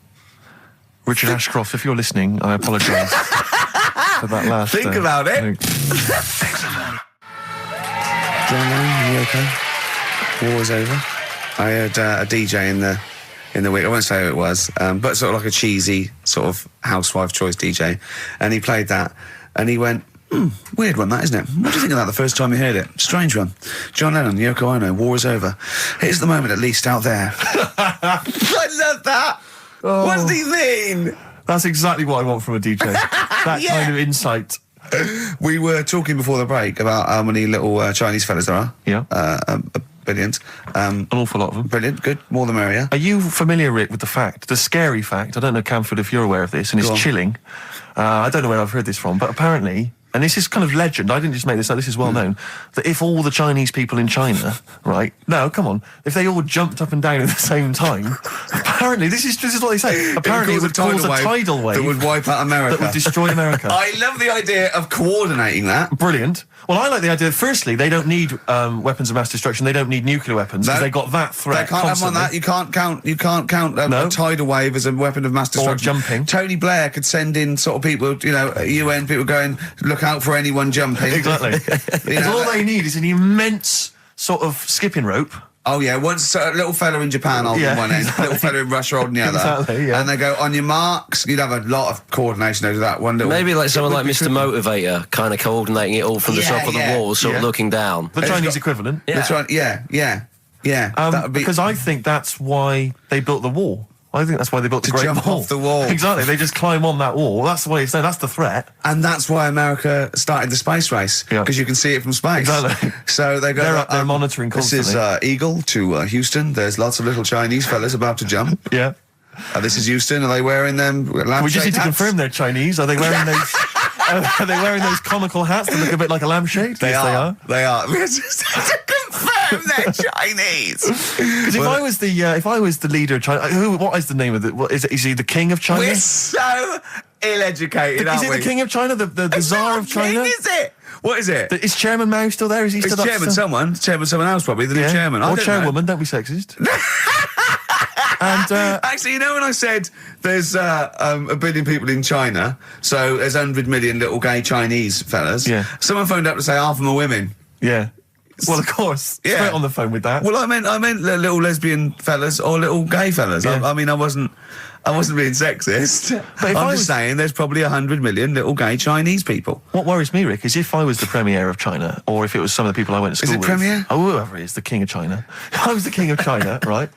Richard Ashcroft, if you're listening, I apologise for that last... Think about it. John Lennon, you okay? War's over. I heard a DJ in the week, I won't say who it was, but sort of like a cheesy sort of housewife choice DJ, and he played that, and he went, weird one that, isn't it? What do you think of that the first time you heard it? Strange one. John Lennon, Yoko Ono, war is over. Here's the moment at least out there. I love that. Oh. What does he mean? That's exactly what I want from a DJ. That kind of insight. We were talking before the break about how many little Chinese fellas there are. Yeah. Billions. An awful lot of them. Brilliant, good, more the merrier. Are you familiar, Rick, with the scary fact, I don't know, Camford, if you're aware of this, and it's chilling. I don't know where I've heard this from, but apparently, and this is kind of legend, I didn't just make this up, this is well known, that if all the Chinese people in China, right, no, come on, if they all jumped up and down at the same time, apparently, this is what they say, apparently it would cause a tidal wave that would wipe out America. That would destroy America. I love the idea of coordinating that. Brilliant. Well, I like the idea, firstly, they don't need weapons of mass destruction, they don't need nuclear weapons, because they got that threat They can't constantly. have on that, you can't count a tidal wave as a weapon of mass destruction. Or jumping. Tony Blair could send in sort of people, UN people going, look out for anyone jumping. Exactly. Because all they need is an immense sort of skipping rope. Oh yeah, once a little fella in Japan holding one end, exactly. little fella in Russia holding the other. Exactly, yeah. And they go, on your marks, you'd have a lot of coordination over that one little... Maybe like someone like Mr. Motivator, kind of coordinating it all from the top of the wall, sort of looking down. The Chinese equivalent. Yeah. That would be... Because I think that's why they built the wall. I think that's why they built the To Great jump Wall. off the wall. Exactly. They just climb on that wall. That's the way it's done. That's the threat. And that's why America started the space race, because you can see it from space. Exactly. So they go... They're up there monitoring constantly. This is Eagle to Houston. There's lots of little Chinese fellas about to jump. Yeah. This is Houston. Are they wearing them lampshade We just need to hats? confirm they're Chinese. Are they wearing those... are they wearing those comical hats that look a bit like a lampshade? They Yes, are. They are. We just have to confirm they're Chinese. Because if I was the leader of China, what is the name of it? Is he the king of China? We're so ill-educated, Is aren't he we? the king of China? The czar of China? King, is it? What is it? Is Chairman Mao still there? Is he It's still chairman someone. Chairman someone else, probably. The new chairman. I Or don't chairwoman, know. don't be sexist. And Actually, when I said there's a billion people in China, so there's 100 million little gay Chinese fellas, someone phoned up to say half of them are women. yeah. Well, of course. Yeah. Straight on the phone with that. Well, I meant little lesbian fellas or little gay fellas. Yeah. I mean, I wasn't being sexist. But if I'm I just was- saying there's probably 100 million little gay Chinese people. What worries me, Rick, is if I was the premier of China, or if it was some of the people I went to Is school it with. premier? Oh, whoever it is, the king of China. If I was the king of China, right?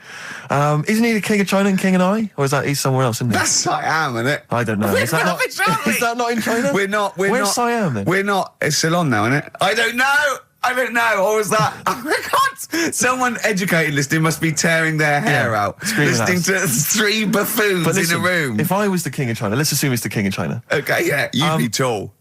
Isn't he the king of China and king and I? Or is that he's somewhere else, isn't he? That's Siam, isn't it? I don't know. Is that not in China? We're not. Where's Siam then? We're not. It's still on now, isn't it? I don't know. Or was that? Oh my God! Someone educated listening must be tearing their hair out, screaming listening at to three buffoons Listen, in a room. If I was the king of China, let's assume it's the king of China. Okay, yeah, you'd be tall.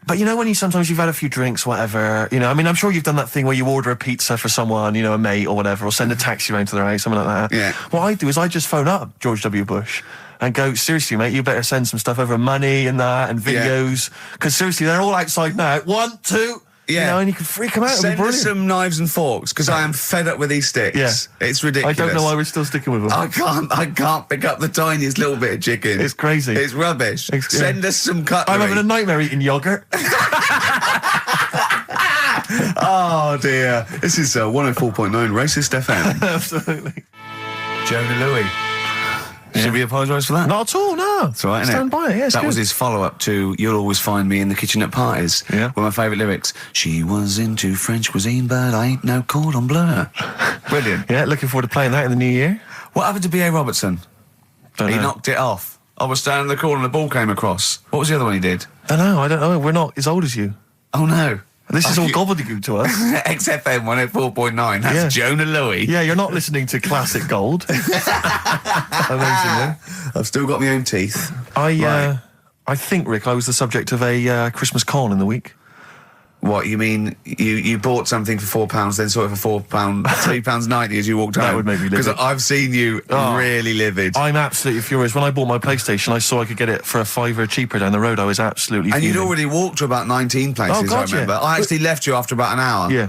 But you know when sometimes you've had a few drinks, whatever, I mean, I'm sure you've done that thing where you order a pizza for someone, a mate or whatever, or send a taxi around to their house, something like that. Yeah. What I do is I just phone up George W. Bush and go, seriously, mate, you better send some stuff over, money and that, and videos, because seriously, they're all outside now. 1, 2... Yeah. and you can freak them out. It'd be Send us brilliant. some knives and forks, because I am fed up with these sticks. Yeah. It's ridiculous. I don't know why we're still sticking with them. I can't pick up the tiniest little bit of chicken. It's crazy. It's rubbish. Send us some cutlery. I'm having a nightmare eating yogurt. Oh dear. This is 104.9 Racist FM. Absolutely. Jonah Louis. Should we apologise for that? Not at all, no. That's all right, Stand by it, yeah, it's That good. was his follow-up to You'll Always Find Me in the Kitchen at Parties. Yeah. One of my favourite lyrics. She was into French cuisine, but I ain't no cordon bleu. Brilliant. Yeah, looking forward to playing that in the new year. What happened to B.A. Robertson? Don't He know. knocked it off. I was standing in the corner and the ball came across. What was the other one he did? I don't know. We're not as old as you. Oh, no. This is all gobbledygook to us. XFM 104.9. That's Jonah Louis. Yeah, you're not listening to classic gold. Amazingly. I've still got my own teeth. I think, Rick, I was the subject of a Christmas con in the week. What, you mean you bought something for £4, then saw it for £3.90 as you walked home? That would make me livid. Because I've seen you really livid. I'm absolutely furious. When I bought my PlayStation, I saw I could get it for £5 cheaper down the road. I was absolutely And fuming. you'd already walked to about 19 places, Oh, God, I remember. yeah. I actually left you after about an hour. Yeah.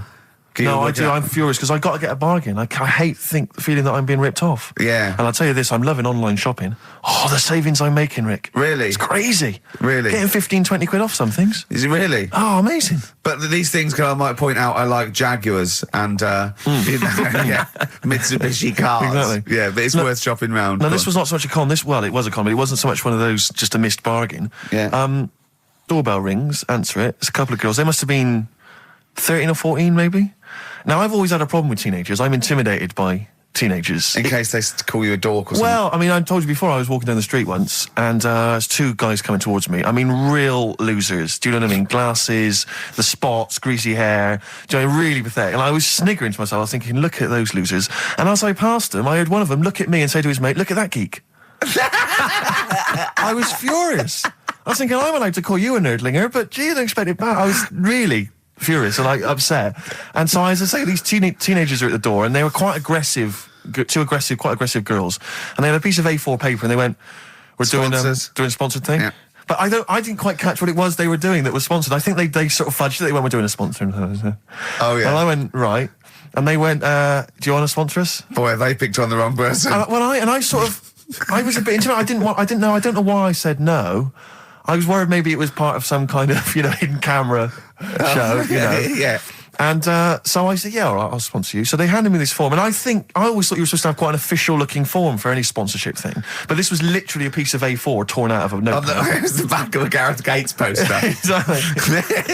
No, I do. I'm furious because I got to get a bargain. I hate feeling that I'm being ripped off. Yeah. And I'll tell you this, I'm loving online shopping. Oh, the savings I'm making, Rick. Really? It's crazy. Really? Getting 15, 20 quid off some things. Is it really? Oh, amazing. But these things, I might point out, I like Jaguars and Mitsubishi cars. Exactly. Yeah, but it's worth shopping round. No, this was not so much a con. It was a con, but it wasn't so much one of those just a missed bargain. Yeah. Doorbell rings, answer it. It's a couple of girls. They must have been 13 or 14, maybe. Now, I've always had a problem with teenagers. I'm intimidated by teenagers. In case they call you a dork or something. Well, I mean, I told you before, I was walking down the street once, and there's two guys coming towards me. I mean, real losers. Do you know what I mean? Glasses, the spots, greasy hair. Do you know, really pathetic. And I was sniggering to myself. I was thinking, look at those losers. And as I passed them, I heard one of them look at me and say to his mate, look at that geek. I was furious. I was thinking, I'm allowed to call you a nerdlinger, but gee, I don't expect it back. I was really furious and upset. And so, as I say, these teenagers are at the door, and they were quite aggressive, quite aggressive girls. And they had a piece of A4 paper, and they went, "We're doing a sponsored thing." Yeah. But I didn't quite catch what it was they were doing that was sponsored. I think they sort of fudged it. They went, "We're doing a sponsor." Oh yeah. And I went, right. And they went, "Do you want to sponsor us?" Boy, they picked on the wrong person. I was a bit intimidated. I don't know why I said no. I was worried maybe it was part of some kind of, hidden camera show, Yeah. And so I said, yeah, all right, I'll sponsor you. So they handed me this form, and I always thought you were supposed to have quite an official-looking form for any sponsorship thing. But this was literally a piece of A4 torn out of a notepad. It was the back of a Gareth Gates poster. Exactly.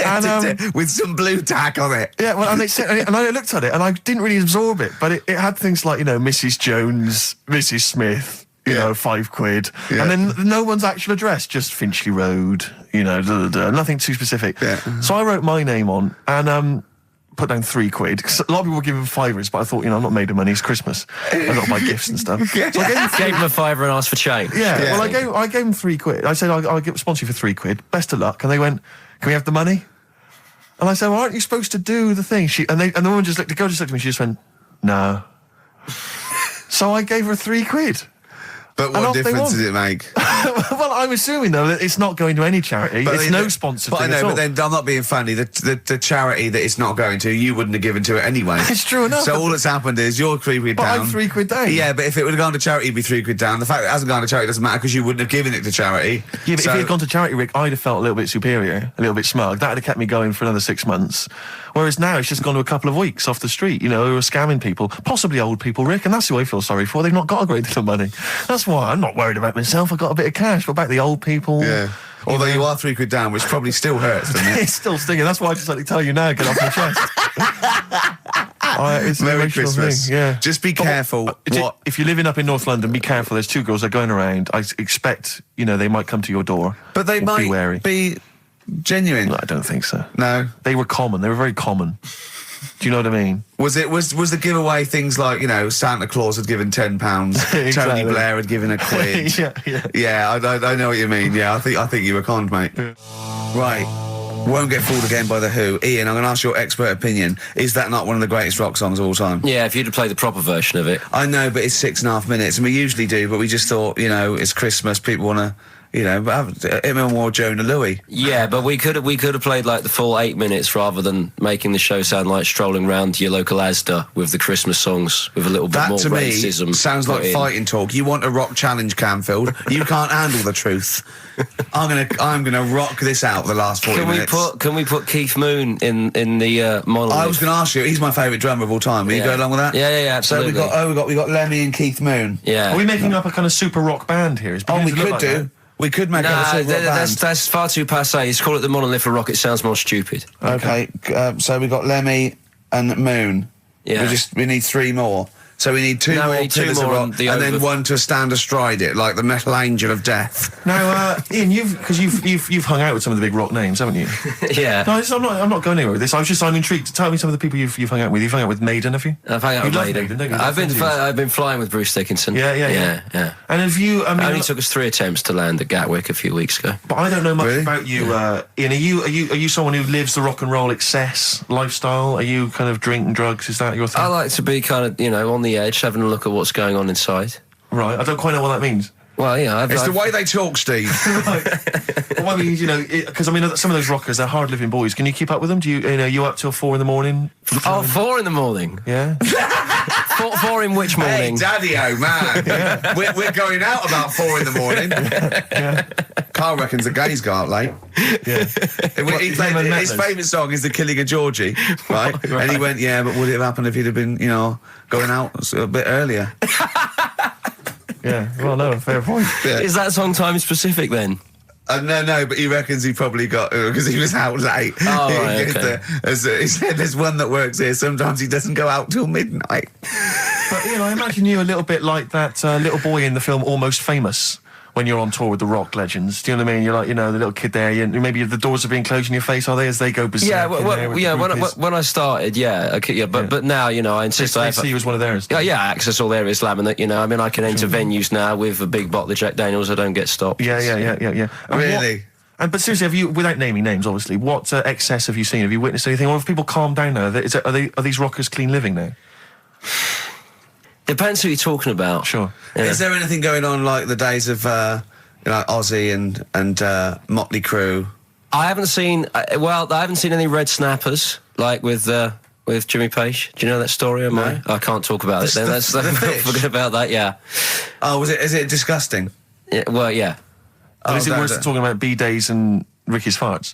And, with some blue tack on it. Yeah, well, and I looked at it, and I didn't really absorb it, but it had things like, Mrs. Jones, Mrs. Smith, 5 quid. Yeah. And then no one's actual address, just Finchley Road, nothing too specific. Yeah. So I wrote my name on and put down 3 quid. 'Cause a lot of people were giving fivers, but I thought, I'm not made of money, it's Christmas. I've got to buy gifts and stuff. So I Gave him a fiver and asked for change. yeah. Well, I gave them 3 quid. I said, I'll sponsor you for 3 quid. Best of luck. And they went, can we have the money? And I said, well, aren't you supposed to do the thing? And the woman the girl just looked at me, she just went, no. So I gave her 3 quid. But what difference does it make? Well, I'm assuming, though, that it's not going to any charity. It's no sponsored thing at all. But then I'm not being funny. The charity that it's not going to, you wouldn't have given to it anyway. It's true enough. So all that's happened is you're 3 quid But down. I'm 3 quid down. Yeah, but if it would have gone to charity, it'd be 3 quid down. The fact that it hasn't gone to charity doesn't matter because you wouldn't have given it to charity. Yeah, but if it had gone to charity, Rick, I'd have felt a little bit superior, a little bit smug. That would have kept me going for another 6 months. Whereas now it's just gone to a couple of weeks off the street, who are scamming people, possibly old people, Rick, and that's who I feel sorry for. They've not got a great deal of money. That's why I'm not worried about myself. I've got a bit of cash. What about the old people? Yeah. Although you are 3 quid down, which probably still hurts, doesn't it? It's still stinging. That's why I just like to tell you now, get off my chest. It's an Merry emotional Christmas. thing, yeah. Just be careful. If you're living up in North London, be careful. There's 2 girls that are going around. I expect, they might come to your door. But they might be wary. be genuine. No, I don't think so. No. They were common. They were very common. Do you know what I mean? Was the giveaway things like, Santa Claus had given £10, Exactly. Tony Blair had given a quid. Yeah. I know what you mean. Yeah, I think you were conned, mate. Yeah. Right. Won't Get Fooled Again by The Who. Ian, I'm going to ask your expert opinion. Is that not one of the greatest rock songs of all time? Yeah, if you'd have played the proper version of it. I know, but it's 6.5 minutes, and we usually do, but we just thought, it's Christmas, people want to, have him and more Jonah Louis. Yeah, but we could have played like the full 8 minutes rather than making the show sound like strolling round your local Asda with the Christmas songs with a little bit more racism. That to me sounds like fighting talk. You want a rock challenge, Canfield. You can't handle the truth. I'm gonna rock this out for the last 40 minutes. Can we put Keith Moon in the monolith? I was going to ask you. He's my favourite drummer of all time. Will you go along with that? Yeah, absolutely. So we got Lemmy and Keith Moon. Yeah. Are we making up a kind of super rock band here? We could do. That. We could make up a super rock band. That's far too passé. Let's call it the monolith of rock. It sounds more stupid. Okay. So we got Lemmy and Moon. Yeah. We need 3 more. So we need 2 more pillars of rock, and then one to stand astride it, like the metal angel of death. Now, Ian, you've hung out with some of the big rock names, haven't you? Yeah. No, I'm not going anywhere with this. I'm intrigued. Tell me some of the people you've hung out with. You've hung out with Maiden, have you? I've hung out with Maiden. don't you? I've been flying with Bruce Dickinson. Yeah. And have you? It only took us 3 attempts to land at Gatwick a few weeks ago. But I don't know much about you, Ian. Are you someone who lives the rock and roll excess lifestyle? Are you kind of drink and drugs? Is that your thing? I like to be kind of on the edge, having a look at what's going on inside. Right. I don't quite know what that means. Well, yeah, It's the way they talk, Steve. Well, I mean, because I mean, some of those rockers, they're hard-living boys. Can you keep up with them? Do you up till 4 in? Oh, 4 in? Yeah. 4 in which morning? Hey, Daddy-o, man. We're going out about 4 in. Carl reckons the gays go out late. Yeah. His favourite song is The Killing of Georgie, right? And he went, yeah, but would it have happened if he'd have been, going out a bit earlier? Yeah. Well, no, fair point. Yeah. Is that song time specific then? No, but he reckons he probably got because he was out late. Oh, right, okay. He said there's one that works here. Sometimes he doesn't go out till midnight. But I imagine you a little bit like that little boy in the film Almost Famous. When you're on tour with the rock legends, do you know what I mean? You're like, the little kid there, maybe the doors are being closed in your face, are they, as they go berserk? Yeah, when I started, but now, I insist I see you as one of theirs. Yeah, I access all areas laminate, I mean, I can enter venues now with a big bottle of Jack Daniels, I don't get stopped. Yeah. Really? But seriously, have you, without naming names, obviously, what excess have you seen? Have you witnessed anything? Or have people calmed down now? Are these rockers clean living now? Depends who you're talking about. Sure. Yeah. Is there anything going on like the days of Ozzy and Motley Crue? I haven't seen any red snappers like with Jimmy Page. Do you know that story? No. I can't talk about it. Then let's forget about that. Yeah. Oh, is it disgusting? Yeah, well, yeah. But is it worse than talking about B-days and Ricky's farts?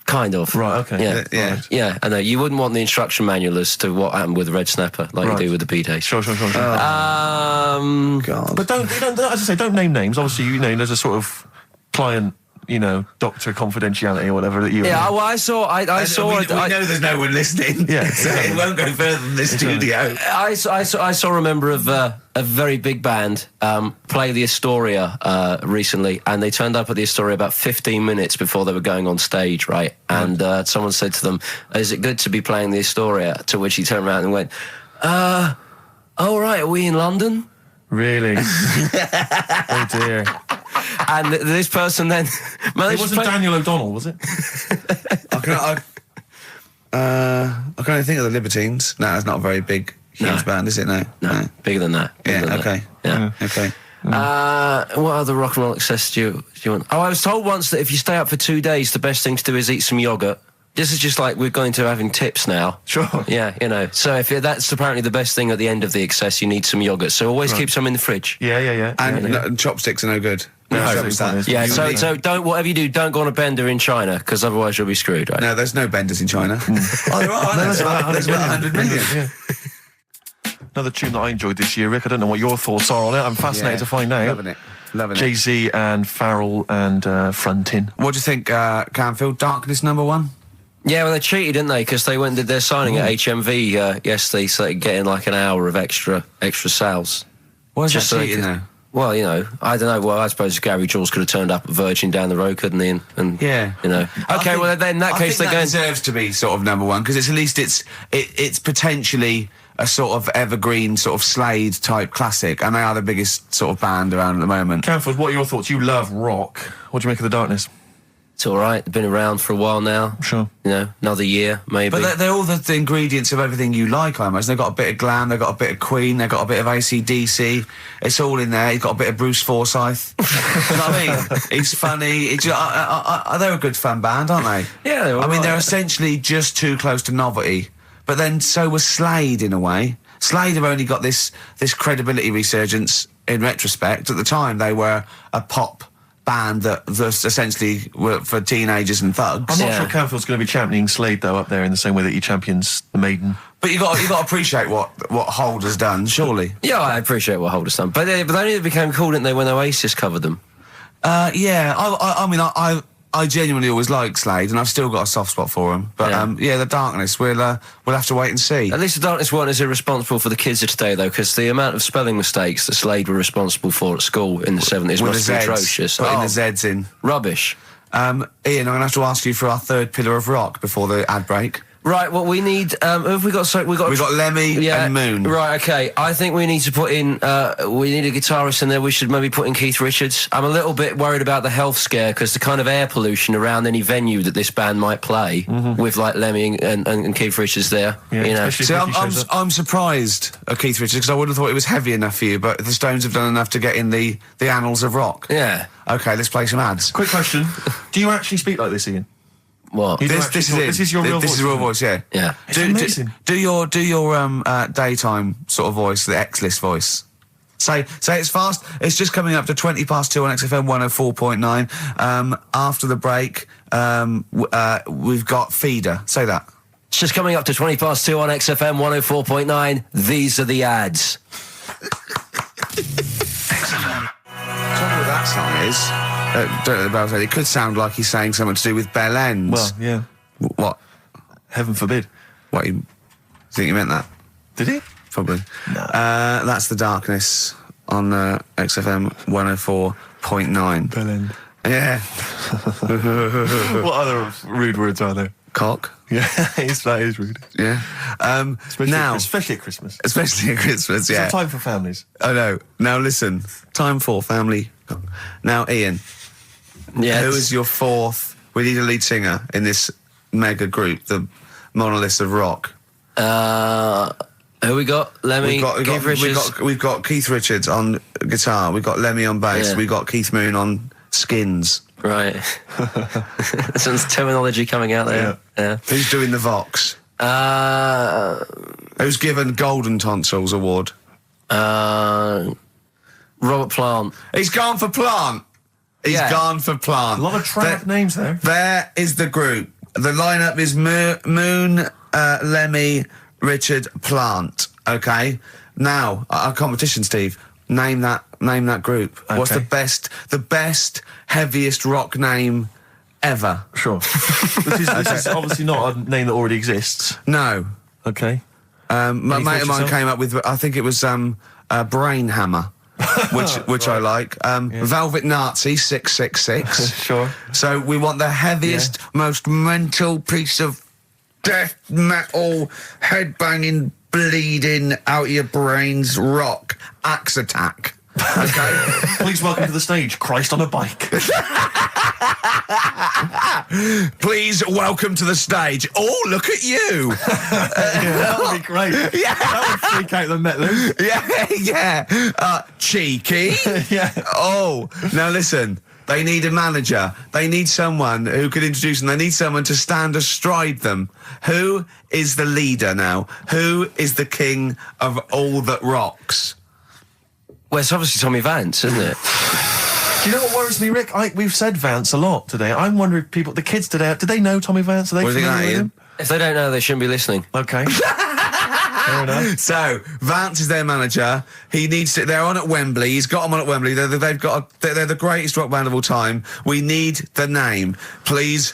Kind of. Right, okay. Yeah. Yeah. Yeah, I know. You wouldn't want the instruction manual as to what happened with the red snapper like you do with the B-days. Sure. God. But don't, as I say, don't name names. Obviously, there's a sort of client, doctor confidentiality or whatever that you... Yeah, well, I saw... We know there's no one listening. Yeah. So it won't go further than the studio. I saw a member of a very big band play the Astoria recently, and they turned up at the Astoria about 15 minutes before they were going on stage, right? And someone said to them, "Is it good to be playing the Astoria?" To which he turned around and went, "Oh, right, are we in London?" Really? Oh, dear. And this person then... It wasn't Daniel O'Donnell, was it? I can only think of the Libertines. No, it's not a very big, huge band, is it? No. Bigger than that. Okay. Yeah. Okay. What other rock and roll excess do you want? Oh, I was told once that if you stay up for 2 days, the best thing to do is eat some yogurt. This is just like we're going to having tips now. Sure. Yeah, So if that's apparently the best thing at the end of the excess, you need some yogurt. So always keep some in the fridge. Yeah. And chopsticks are no good. No, Yeah, so don't, whatever you do, don't go on a bender in China, because otherwise you'll be screwed, right? No, there's no benders in China. Oh, there are. There's about 100 million. Yeah. Another tune that I enjoyed this year, Rick. I don't know what your thoughts are on it. I'm fascinated to find out. Loving it. Jay-Z and Farrell and Frontin. What do you think, Canfield? Darkness #1? Yeah, well, they cheated, didn't they? Because they went and did their signing at HMV yesterday, so they getting like an hour of extra sales. Why is Just that so cheating, though? Well, I don't know. Well, I suppose Gary Jules could have turned up at Virgin down the road, couldn't he? And Yeah. Okay, well, then in that case, they're that going... deserves to be sort of #1, because at least it's potentially a sort of evergreen, sort of Slade type classic, and they are the biggest sort of band around at the moment. Canford, what are your thoughts? You love rock. What do you make of The Darkness? It's all right. They've been around for a while now. Sure. Another year, maybe. But they're all the ingredients of everything you like, I imagine. They've got a bit of glam, they've got a bit of Queen, they've got a bit of AC/DC. It's all in there. You've got a bit of Bruce Forsyth. You know what I mean? He's funny. They're a good fun band, aren't they? Yeah, they're all right. they're essentially just too close to novelty. But then so was Slade, in a way. Slade have only got this credibility resurgence in retrospect. At the time, they were a pop band that essentially were for teenagers and thugs. I'm not sure Canfield's going to be championing Slade, though, up there in the same way that he champions the Maiden. But you got to appreciate what Hold has done, surely. Yeah, I appreciate what Hold has done. But they only became cool, didn't they, when Oasis covered them? I genuinely always liked Slade, and I've still got a soft spot for him. But The Darkness, we'll have to wait and see. At least The Darkness weren't as irresponsible for the kids of today, though, because the amount of spelling mistakes that Slade were responsible for at school in the 70s must be atrocious. Putting the Zs in. Rubbish. Ian, I'm going to have to ask you for our third pillar of rock before the ad break. Right, well, we need. Who have we got? So we got Lemmy and Moon. Right, okay. I think we need to put in. We need a guitarist in there. We should maybe put in Keith Richards. I'm a little bit worried about the health scare because the kind of air pollution around any venue that this band might play with like Lemmy and Keith Richards there. Yeah, you know. especially See, I'm surprised at Keith Richards because I would have thought it was heavy enough for you, but the Stones have done enough to get in the annals of rock. Yeah. Okay, let's play some ads. Quick question: do you actually speak like this, Ian? What? You don't This actually is talk- it. This is your real voice. This is your real voice, yeah. Yeah. It's amazing. Do your daytime sort of voice, the X-list voice. Say it's fast. It's just coming up to 2 on XFM 104.9. After the break, we've got Feeder. Say that. It's just coming up to 2 on XFM 104.9. These are the ads. Trouble with that song is, don't know about it. It could sound like he's saying something to do with bell ends. Well, yeah. What? Heaven forbid. What? You think you meant that? Did he? Probably. No. That's The Darkness on XFM 104.9. Belen. Yeah. What other rude words are there? Cock. Yeah, that is rude. Yeah. Especially at Christmas. Especially at Christmas, yeah. It's a time for families. I know. Now listen, time for family. Now, Ian, Yeah. who is your fourth? We need a lead singer in this mega group, the monoliths of rock. Who we got? Lemmy, Keith Richards. We've got Keith Richards on guitar. We've got Lemmy on bass. Yeah. We've got Keith Moon on skins. Right. Some terminology coming out there. Yeah. Who's doing the Vox? Who's given Golden Tonsils Award? Robert Plant. He's gone for Plant. He's gone for Plant. A lot of trad names there. There is the group. The lineup is Moon, Lemmy, Richard, Plant. Okay. Now our competition, Steve. Name that group. Okay. What's the best, heaviest rock name ever? Sure. This is obviously not a name that already exists. No. Okay. My Any mate of thoughts mine yourself? came up with. I think it was Brain Hammer. which I like. Velvet Nazi 666. Sure. So we want the heaviest, most mental piece of death metal, headbanging, bleeding out your brains rock. Axe Attack. Okay. Please welcome to the stage, Christ on a bike. Please welcome to the stage. Oh, look at you. That would be great. Yeah. That would freak out the metalers. Yeah. Cheeky. Yeah. Oh, now listen. They need a manager. They need someone who could introduce them. They need someone to stand astride them. Who is the leader now? Who is the king of all that rocks? Well, it's obviously Tommy Vance, isn't it? Do you know what worries me, Rick? We've said Vance a lot today. I'm wondering, the kids today, do they know Tommy Vance? Are they What do you think of familiar that, with him? If they don't know, they shouldn't be listening. Okay. Fair enough. So Vance is their manager. He needs to. They're on at Wembley. He's got them on at Wembley. They're the greatest rock band of all time. We need the name. Please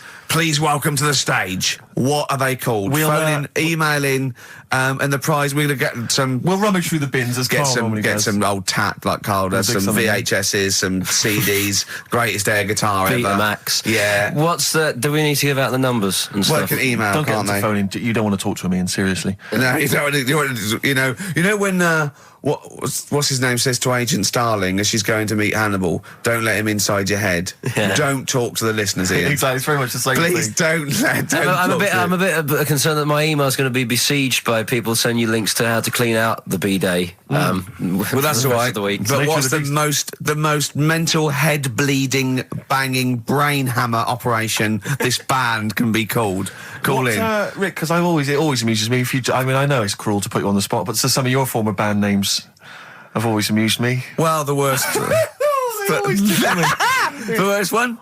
welcome to the stage. What are they called? Phone in, email in, and the prize we're gonna get some. We'll rummage through the bins as Get Carl normally get does. some old tat like Carl does, We'll dig some something in. VHSs, some CDs, greatest air guitar ever. Betamax. Yeah. Do we need to give out the numbers and Well, stuff? they can email, Don't get can't them they? to phone in. You don't want to talk to him, Ian, seriously. No, you don't. You know when what's his name says to Agent Starling as she's going to meet Hannibal, don't let him inside your head. Yeah. Don't talk to the listeners, Ian. Exactly, it's very much the same Please thing. I'm a bit concerned that my email's going to be besieged by people sending you links to how to clean out the B-Day. Well, that's all right. The week. But Nature what's of the the most mental, head bleeding, banging, brain hammer operation this band can be called? Call in. Rick, because it always amuses me. I know it's cruel to put you on the spot, but some of your former band names have always amused me. Well, the worst. The worst one.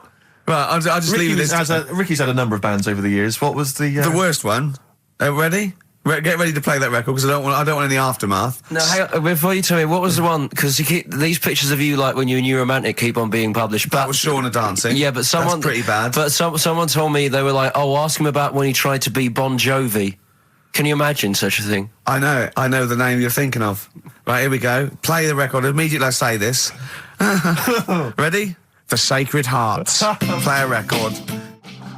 Right, I'll just leave this. Ricky's had a number of bands over the years. What was the The worst one. Ready? Get ready to play that record because I don't want any aftermath. No, hang on, before you tell me, what was the one? Because these pictures of you, like when you're a new romantic, keep on being published. That was Shauna dancing. Yeah, but someone... That's pretty bad. But someone told me, they were like, oh, ask him about when he tried to be Bon Jovi. Can you imagine such a thing? I know the name you're thinking of. Right, here we go. Play the record. Immediately I say this. Ready? The Sacred Hearts. Play a record.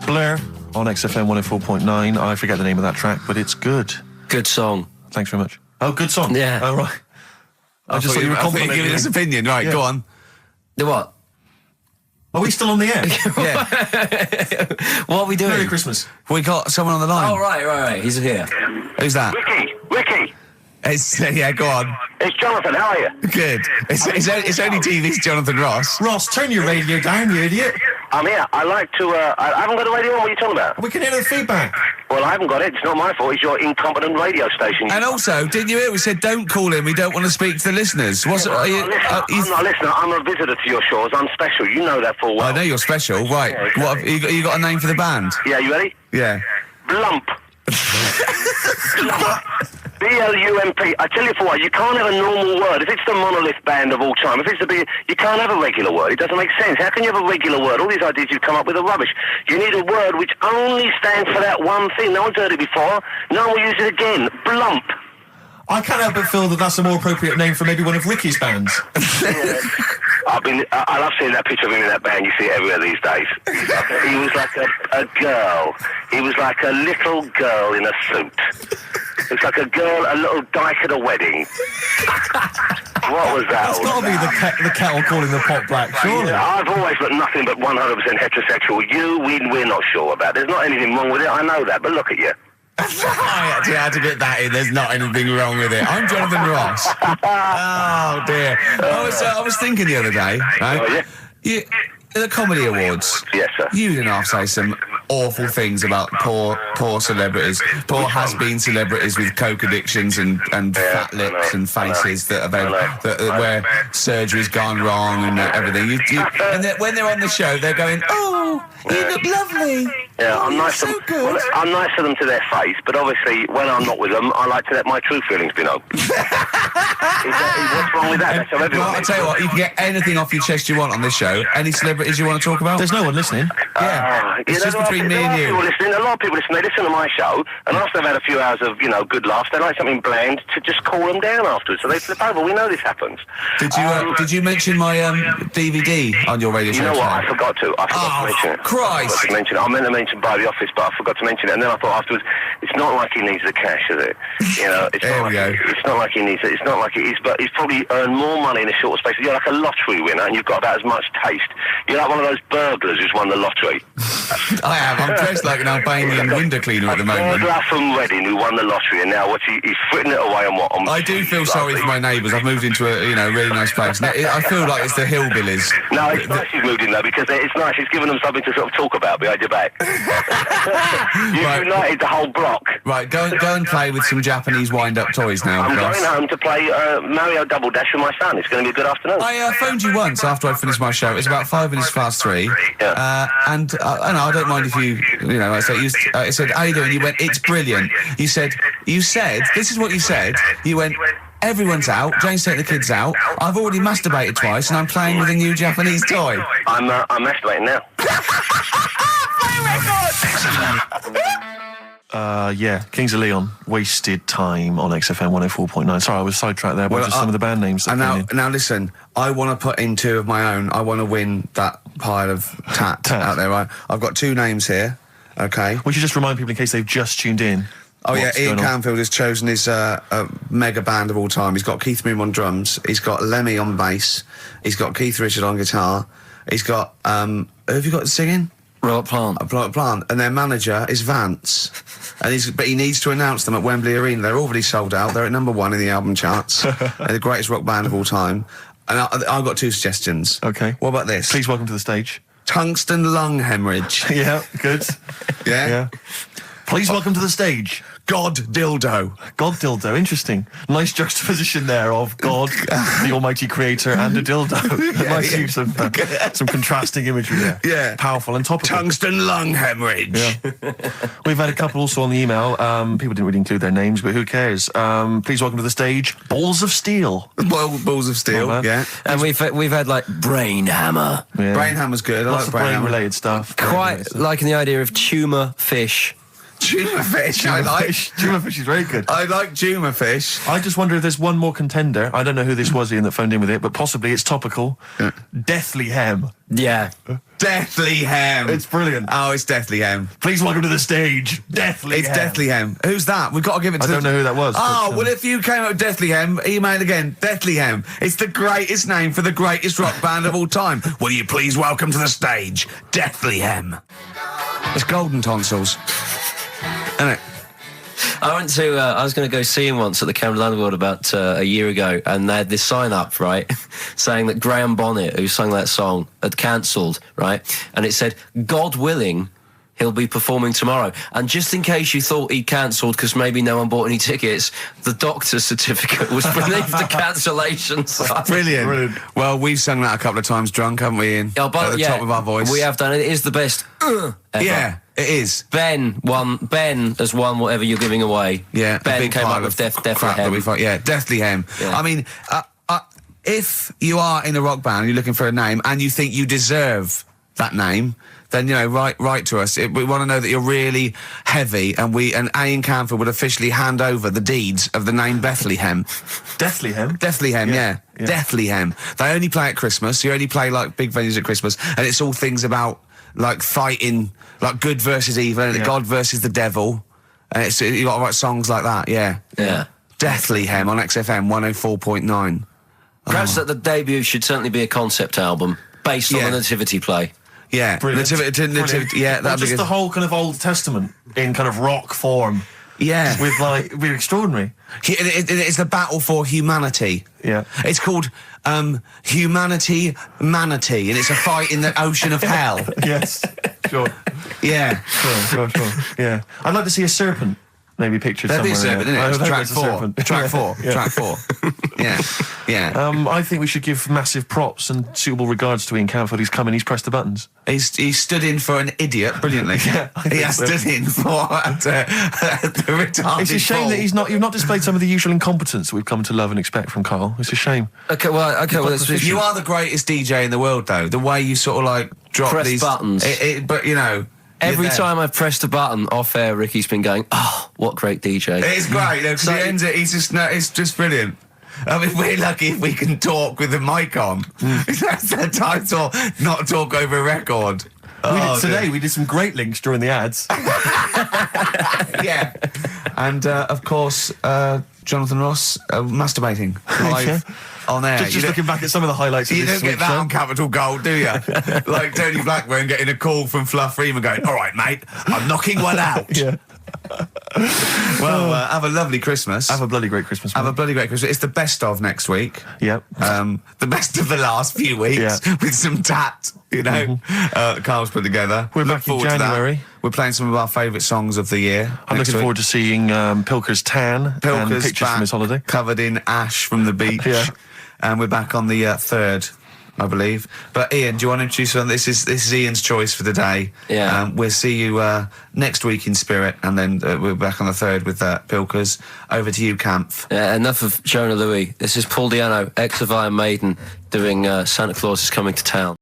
Blair? on XFM 104.9. I forget the name of that track, but it's good. Good song. Thanks very much. Oh, good song. Yeah. Oh, right. I just thought you were complimenting giving his opinion. Right, Yeah. go on. The what? Are we still on the air? Yeah. What are we doing? Merry Christmas. We got someone on the line. Oh, right. He's here. Who's that? Ricky, It's, yeah, go on. it's Jonathan. How are you? Good. It's only TV's Jonathan Ross. Ross, turn your radio down, you idiot. I'm here. I like to. I haven't got a radio on. What are you talking about? We can hear the feedback. Well, I haven't got it. It's not my fault. It's your incompetent radio station. And also, didn't you hear? We said don't call him. We don't want to speak to the listeners. What's are you? I'm not a listener. I'm a visitor to your shores. I'm special. You know that full well. I know you're special, right? Yeah, exactly. What have you got a name for the band? Yeah, you ready? Yeah. Blump. B-L-U-M-P. I tell you for what, you can't have a normal word. If it's the monolith band of all time, if it's the big, you can't have a regular word. It doesn't make sense. How can you have a regular word? All these ideas you've come up with are rubbish. You need a word which only stands for that one thing. No one's heard it before. No one will use it again. Blump. I can't help but feel that that's a more appropriate name for maybe one of Ricky's bands. I love seeing that picture of him in that band. You see it everywhere these days. He was like a girl. He was like a little girl in a suit. It's like a little dyke at a wedding. What was that? That's got to be the kettle calling the pot black, surely. I've always looked nothing but 100% heterosexual. We're not sure about. There's not anything wrong with it. I know that, but look at you. I actually had to get that in. There's not anything wrong with it. I'm Jonathan Ross. Oh dear. I was thinking the other day, right? Oh, yeah? The Comedy Awards. Yes, sir. You didn't have to say some awful things about poor celebrities, poor has-been celebrities with coke addictions and fat lips and faces that where surgery's gone wrong and everything. And when they're on the show, they're going, "Oh, you look lovely." Yeah, I'm nice so to them. good. Well, I'm nice to them to their face, but obviously when I'm not with them, I like to let my true feelings be known. What's wrong with that? That's how everyone Well, I'll is. tell you what, you can get anything off your chest you want on this show. Any celebrities you want to talk about? There's no one listening. Yeah, it's just between me and you. A lot of people listen. They listen to my show, and after they've had a few hours of good laughs, they like something bland to just cool them down afterwards. So they flip over. We know this happens. Did you mention my DVD on your radio show? You know what? tonight? I forgot to. I forgot to mention it. Christ. I forgot to mention it. I meant to mention by the office, but I forgot to mention it. And then I thought afterwards, it's not like he needs the cash, is it? It's There not we like go. it's not like he needs it. It's not like it is, but he's probably earned more money in a short space. You're like a lottery winner, and you've got about as much taste. You're like one of those burglars who's won the lottery. I am. I'm dressed like an Albanian window cleaner at the moment. Burglar from Reading who won the lottery, and now he's fritting it away on what? I do feel sorry for my neighbours. I've moved into a really nice place. I feel like it's the hillbillies. No, it's nice you've moved in there because it's nice. It's given them something to sort of talk about behind your back. You've Right. united the whole block. Right, go and play with some Japanese wind-up toys now. I'm Ross. going home to play Mario Double Dash with my son. It's going to be a good afternoon. I phoned you once after I finished my show. It's about 5 minutes past 3. Yeah. And I don't mind if I said, how you doing? You went, it's brilliant. You said, this is what you said. You went, everyone's out. Jane's taking the kids out. I've already masturbated twice and I'm playing with a new Japanese toy. I'm masturbating now. Yeah, Kings of Leon, Wasted Time on XFM 104.9. Sorry, I was sidetracked there by just some of the band names that came in. Now listen, I want to put in 2 of my own. I want to win that pile of tat out there, right? I've got 2 names here, okay? We should just remind people in case they've just tuned in. Oh yeah, what's Ian going on. Canfield has chosen his mega band of all time. He's got Keith Moon on drums, he's got Lemmy on bass, he's got Keith Richard on guitar, he's got, who have you got singing? Robert Plant. Plant, and their manager is Vance, but he needs to announce them at Wembley Arena. They're already sold out. They're at number 1 in the album charts. They're the greatest rock band of all time. And I've got 2 suggestions. Okay. What about this? Please welcome to the stage. Tungsten lung hemorrhage. Yeah, good. Yeah? Yeah. Please welcome to the stage. God dildo. God dildo, interesting. Nice juxtaposition there of God, the Almighty Creator, and a dildo. Nice use of some contrasting imagery there. Yeah. Powerful and topical. Tungsten lung hemorrhage. Yeah. We've had a couple also on the email. People didn't really include their names, but who cares? Please welcome to the stage, Balls of Steel. Balls of steel. Oh, man. Yeah. And we've had like Brain Hammer. Yeah. Brain hammer's good. I Lots like of brain hammer. brain-related stuff. Quite liking the idea of tumour fish. Juma fish. I like. Juma fish is very good. I like Juma fish. I just wonder if there's one more contender. I don't know who this was, Ian, that phoned in with it, but possibly it's topical. Deathly Hem. Yeah. Deathly Hem. It's brilliant. Oh, it's Deathly Hem. Please welcome to the stage, Deathly It's Hem. Deathly Hem. Who's that? We've got to give it to I don't know who that was. Oh, but, well, if you came up with Deathly Hem, email again. Deathly Hem. It's the greatest name for the greatest rock band of all time. Will you please welcome to the stage, Deathly Hem? It's golden tonsils. Isn't it? I went to. I was going to go see him once at the Camden Underworld about a year ago, and they had this sign up, right, saying that Graham Bonnet, who sung that song, had cancelled, right, and it said, "God willing, he'll be performing tomorrow." And just in case you thought he'd cancelled because maybe no one bought any tickets, the doctor's certificate was beneath the cancellation sign. Brilliant. Well, we've sung that a couple of times drunk, haven't we, Ian? Oh, but, at the top of our voice. We have done it. It is the best ever. Yeah, it is. Ben has won whatever you're giving away. Yeah, a Ben big came pile up with of Deathly crap that Hem. we find. Yeah, Deathly Hem. Yeah. I mean, if you are in a rock band, you're looking for a name, and you think you deserve that name, then write to us. We want to know that you're really heavy, and Ian Canfield would officially hand over the deeds of the name Bethlehem. Deathly Hem? Deathly Hem, yeah. Yeah. Deathly Hem. They only play at Christmas. You only play like big venues at Christmas, and it's all things about like fighting, like good versus evil, and God versus the devil. And you got to write songs like that. Yeah. Yeah. Deathly Hem on XFM 104.9. Perhaps that the debut should certainly be a concept album based on the Nativity play. Yeah, Brilliant. Nativity, yeah, Or that'd be just good. the whole kind of Old Testament in kind of rock form. Yeah, With like, it'd be extraordinary. It's the battle for humanity. Yeah. It's called Humanity Manatee, and it's a fight in the ocean of hell. Yes. Sure. Yeah. Sure. Yeah. I'd like to see a serpent maybe pictured That'd be a somewhere. serpent, isn't it? It's track there's a serpent. four. Track four. Yeah. I think we should give massive props and suitable regards to Ian Canfield. He's come in, he's pressed the buttons. He stood in for an idiot brilliantly. Yeah, I he think has so. stood in for the retarded. It's a shame that you've not displayed some of the usual incompetence that we've come to love and expect from Carl. It's a shame. Okay, well, You are the greatest DJ in the world, though. The way you sort of like drop Press these buttons. But you know. every you're there. time I've pressed a button off air, Ricky's been going, "Oh, what great DJ!" It's great. Because So- he ends it. It's just brilliant. I mean, we're lucky if we can talk with the mic on. That's the title. Not talk over a record. We did some great links during the ads. Yeah. And of course, Jonathan Ross masturbating live on air. just looking back at some of the highlights of You this don't get week's that show. on Capital Gold, do you? Like Tony Blackburn getting a call from Fluff Freeman going, "All right, mate, I'm knocking one out." Yeah. Well, have a lovely Christmas. Have a bloody great Christmas. Have a mate. bloody great Christmas. It's the best of next week. Yep. The best of the last few weeks with some tat, you know, Carl's put together. We're Look back in forward to that. January. We're playing some of our favourite songs of the year. I'm looking forward to seeing Pilker's tan and Pilker's pictures back, from his holiday. covered in ash from the beach. Yeah. And we're back on the 3rd, I believe. But Ian, do you want to introduce something? This is Ian's choice for the day. Yeah. We'll see you next week in spirit, and then we're back on the 3rd with Pilkers. Over to you, Kampf. Enough of Jonah Louis. This is Paul Di'Anno, ex of Iron Maiden, doing Santa Claus is Coming to Town.